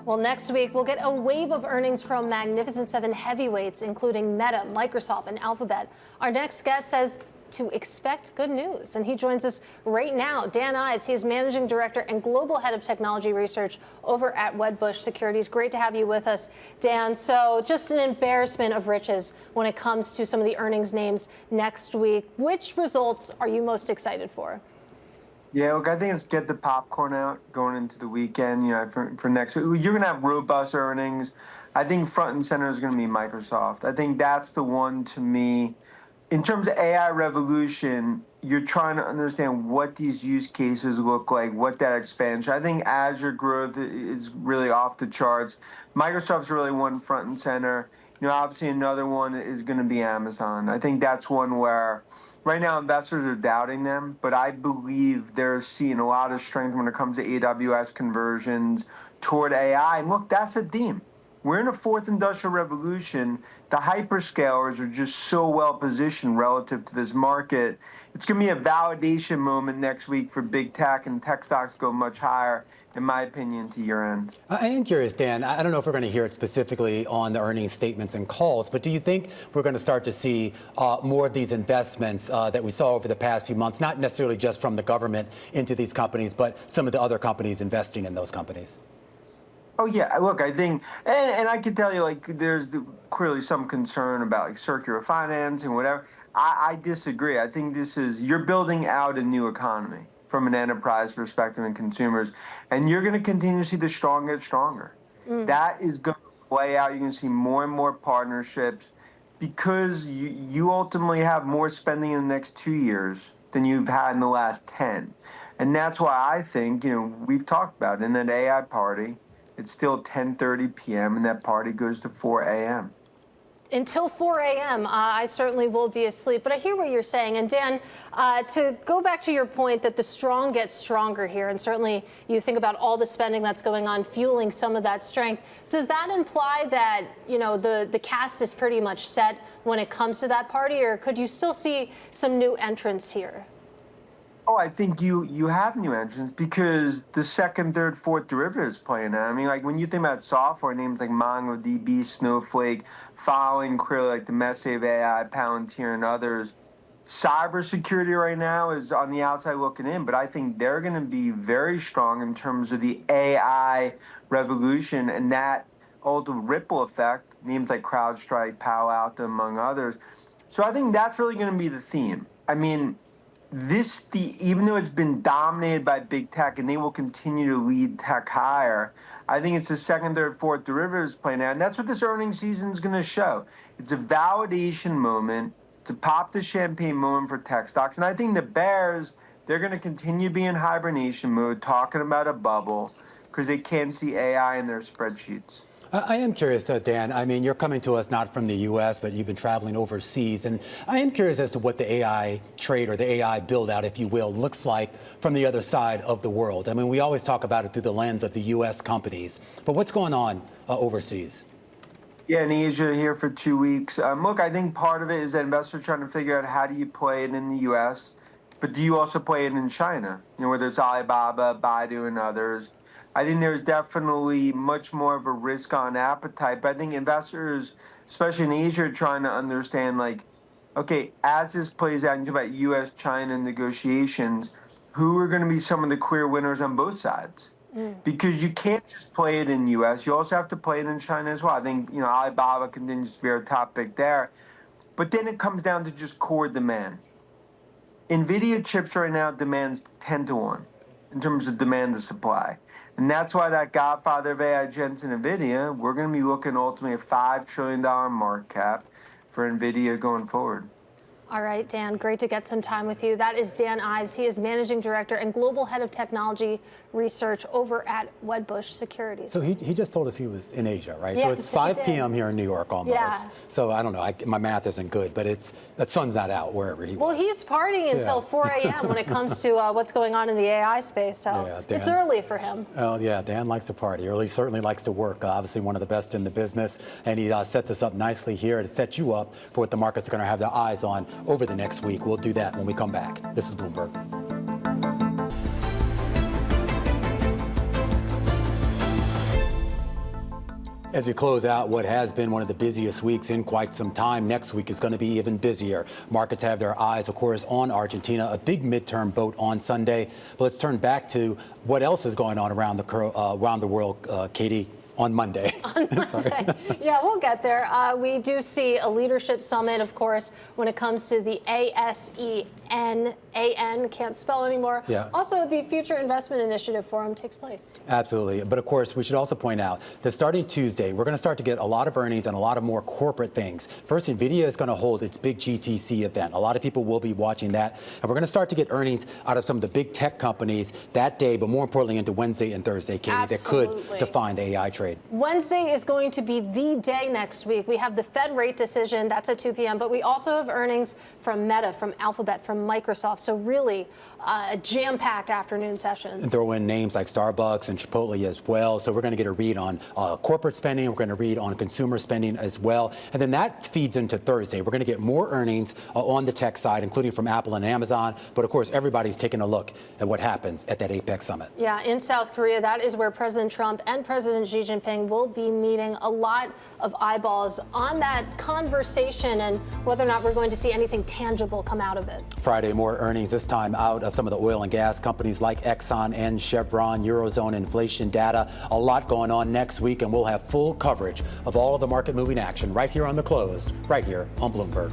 Well, next week, we'll get a wave of earnings from Magnificent Seven heavyweights, including Meta, Microsoft, and Alphabet. Our next guest says to expect good news, and he joins us right now. Dan Ives, he is Managing Director and Global Head of Technology Research over at Wedbush Securities. Great to have you with us, Dan. So just an embarrassment of riches when it comes to some of the earnings names next week. Which results are you most excited for? Yeah, look, I think it's get the popcorn out going into the weekend, for next week. You're going to have robust earnings. I think front and center is going to be Microsoft. I think that's the one to me. In terms of AI revolution, you're trying to understand what these use cases look like, what that expansion. I think Azure growth is really off the charts. Microsoft's really one front and center. Obviously another one is going to be Amazon. I think that's one where right now investors are doubting them, but I believe they're seeing a lot of strength when it comes to AWS conversions toward AI. And look, that's the theme. We're in a fourth industrial revolution. The hyperscalers are just so well positioned relative to this market. It's going to be a validation moment next week for big tech, and tech stocks go much higher, in my opinion, to year end. I am curious, Dan. I don't know if we're going to hear it specifically on the earnings statements and calls, but do you think we're going to start to see more of these investments that we saw over the past few months, not necessarily just from the government into these companies, but some of the other companies investing in those companies? Oh, yeah. Look, I think, and I can tell you, there's clearly some concern about, circular finance and whatever. I disagree. I think you're building out a new economy from an enterprise perspective and consumers, and you're going to continue to see the strong get stronger. That is going to play out. You're going to see more and more partnerships because you ultimately have more spending in the next 2 years than you've had in the last 10. And that's why I think, we've talked about it in that AI party. It's still 10:30 p.m. and that party goes to 4 a.m. Until 4 a.m., I certainly will be asleep. But I hear what you're saying. And Dan, to go back to your point that the strong get stronger here, and certainly you think about all the spending that's going on, fueling some of that strength, does that imply that, the cast is pretty much set when it comes to that party, or could you still see some new entrants here? Oh, I think you have new entrants because the second, third, fourth derivatives playing out. I mean, when you think about software names like MongoDB, Snowflake, following clearly the Messive AI, Palantir, and others, cybersecurity right now is on the outside looking in, but I think they're going to be very strong in terms of the AI revolution and that ultimate ripple effect, names like CrowdStrike, Palo Alto, among others. So I think that's really going to be the theme. I mean, even though it's been dominated by big tech and they will continue to lead tech higher, I think it's the second, third, fourth derivatives playing out. And that's what this earnings season is going to show. It's a validation moment. It's a pop the champagne moment for tech stocks. And I think the bears, they're going to continue to be in hibernation mode, talking about a bubble because they can't see AI in their spreadsheets. I am curious, Dan. I mean, you're coming to us not from the U.S., but you've been traveling overseas. And I am curious as to what the AI trade or the AI build out, if you will, looks like from the other side of the world. I mean, we always talk about it through the lens of the U.S. companies. But what's going on overseas? Yeah, in Asia here for 2 weeks. Look, I think part of it is that investors are trying to figure out how do you play it in the U.S., but do you also play it in China? Whether it's Alibaba, Baidu, and others. I think there's definitely much more of a risk on appetite, but I think investors, especially in Asia, are trying to understand, okay, as this plays out, and you talk about U.S.-China negotiations, who are going to be some of the clear winners on both sides? Because you can't just play it in the U.S. You also have to play it in China as well. I think, Alibaba continues to be our top pick there. But then it comes down to just core demand. NVIDIA chips right now demands 10 to 1 in terms of demand to supply. And that's why that godfather of AI, Jensen NVIDIA, we're going to be looking ultimately at $5 trillion market cap for NVIDIA going forward. All right, Dan, great to get some time with you. That is Dan Ives. He is Managing Director and Global Head of Technology Research over at Wedbush Securities. So he just told us he was in Asia, right? Yeah, so it's 5 p.m. here in New York almost. Yeah. So I don't know, my math isn't good, but the sun's not out wherever he was. Well, he's partying until 4 a.m. when it comes to what's going on in the AI space. So it's early for him. Oh, yeah, Dan likes to party, or he certainly likes to work. Obviously one of the best in the business, and he sets us up nicely here to set you up for what the markets are going to have their eyes on over the next week. We'll do that when we come back. This is Bloomberg. As we close out what has been one of the busiest weeks in quite some time, next week is going to be even busier. Markets have their eyes, of course, on Argentina, a big midterm vote on Sunday. But let's turn back to what else is going on around the world, Katie. On Monday. On Monday. Yeah, we'll get there. We do see a leadership summit, of course, when it comes to the ASEAN, can't spell anymore. Yeah. Also, the Future Investment Initiative Forum takes place. Absolutely. But of course, we should also point out that starting Tuesday, we're going to start to get a lot of earnings and a lot of more corporate things. First, NVIDIA is going to hold its big GTC event. A lot of people will be watching that. And we're going to start to get earnings out of some of the big tech companies that day, but more importantly into Wednesday and Thursday, Katie, Absolutely. that could define the AI trade. Wednesday is going to be the day next week. We have the Fed rate decision. That's at 2 p.m. But we also have earnings from Meta, from Alphabet, from Microsoft. So really a jam-packed afternoon session. And throw in names like Starbucks and Chipotle as well. So we're going to get a read on corporate spending. We're going to read on consumer spending as well. And then that feeds into Thursday. We're going to get more earnings on the tech side, including from Apple and Amazon. But of course, everybody's taking a look at what happens at that APEC summit. Yeah, in South Korea, that is where President Trump and President Xi Jinping will be meeting. A lot of eyeballs on that conversation and whether or not we're going to see anything tangible come out of it. Friday, more earnings, this time out of some of the oil and gas companies like Exxon and Chevron, Eurozone inflation data. A lot going on next week, and we'll have full coverage of all of the market moving action right here on The Close, right here on Bloomberg.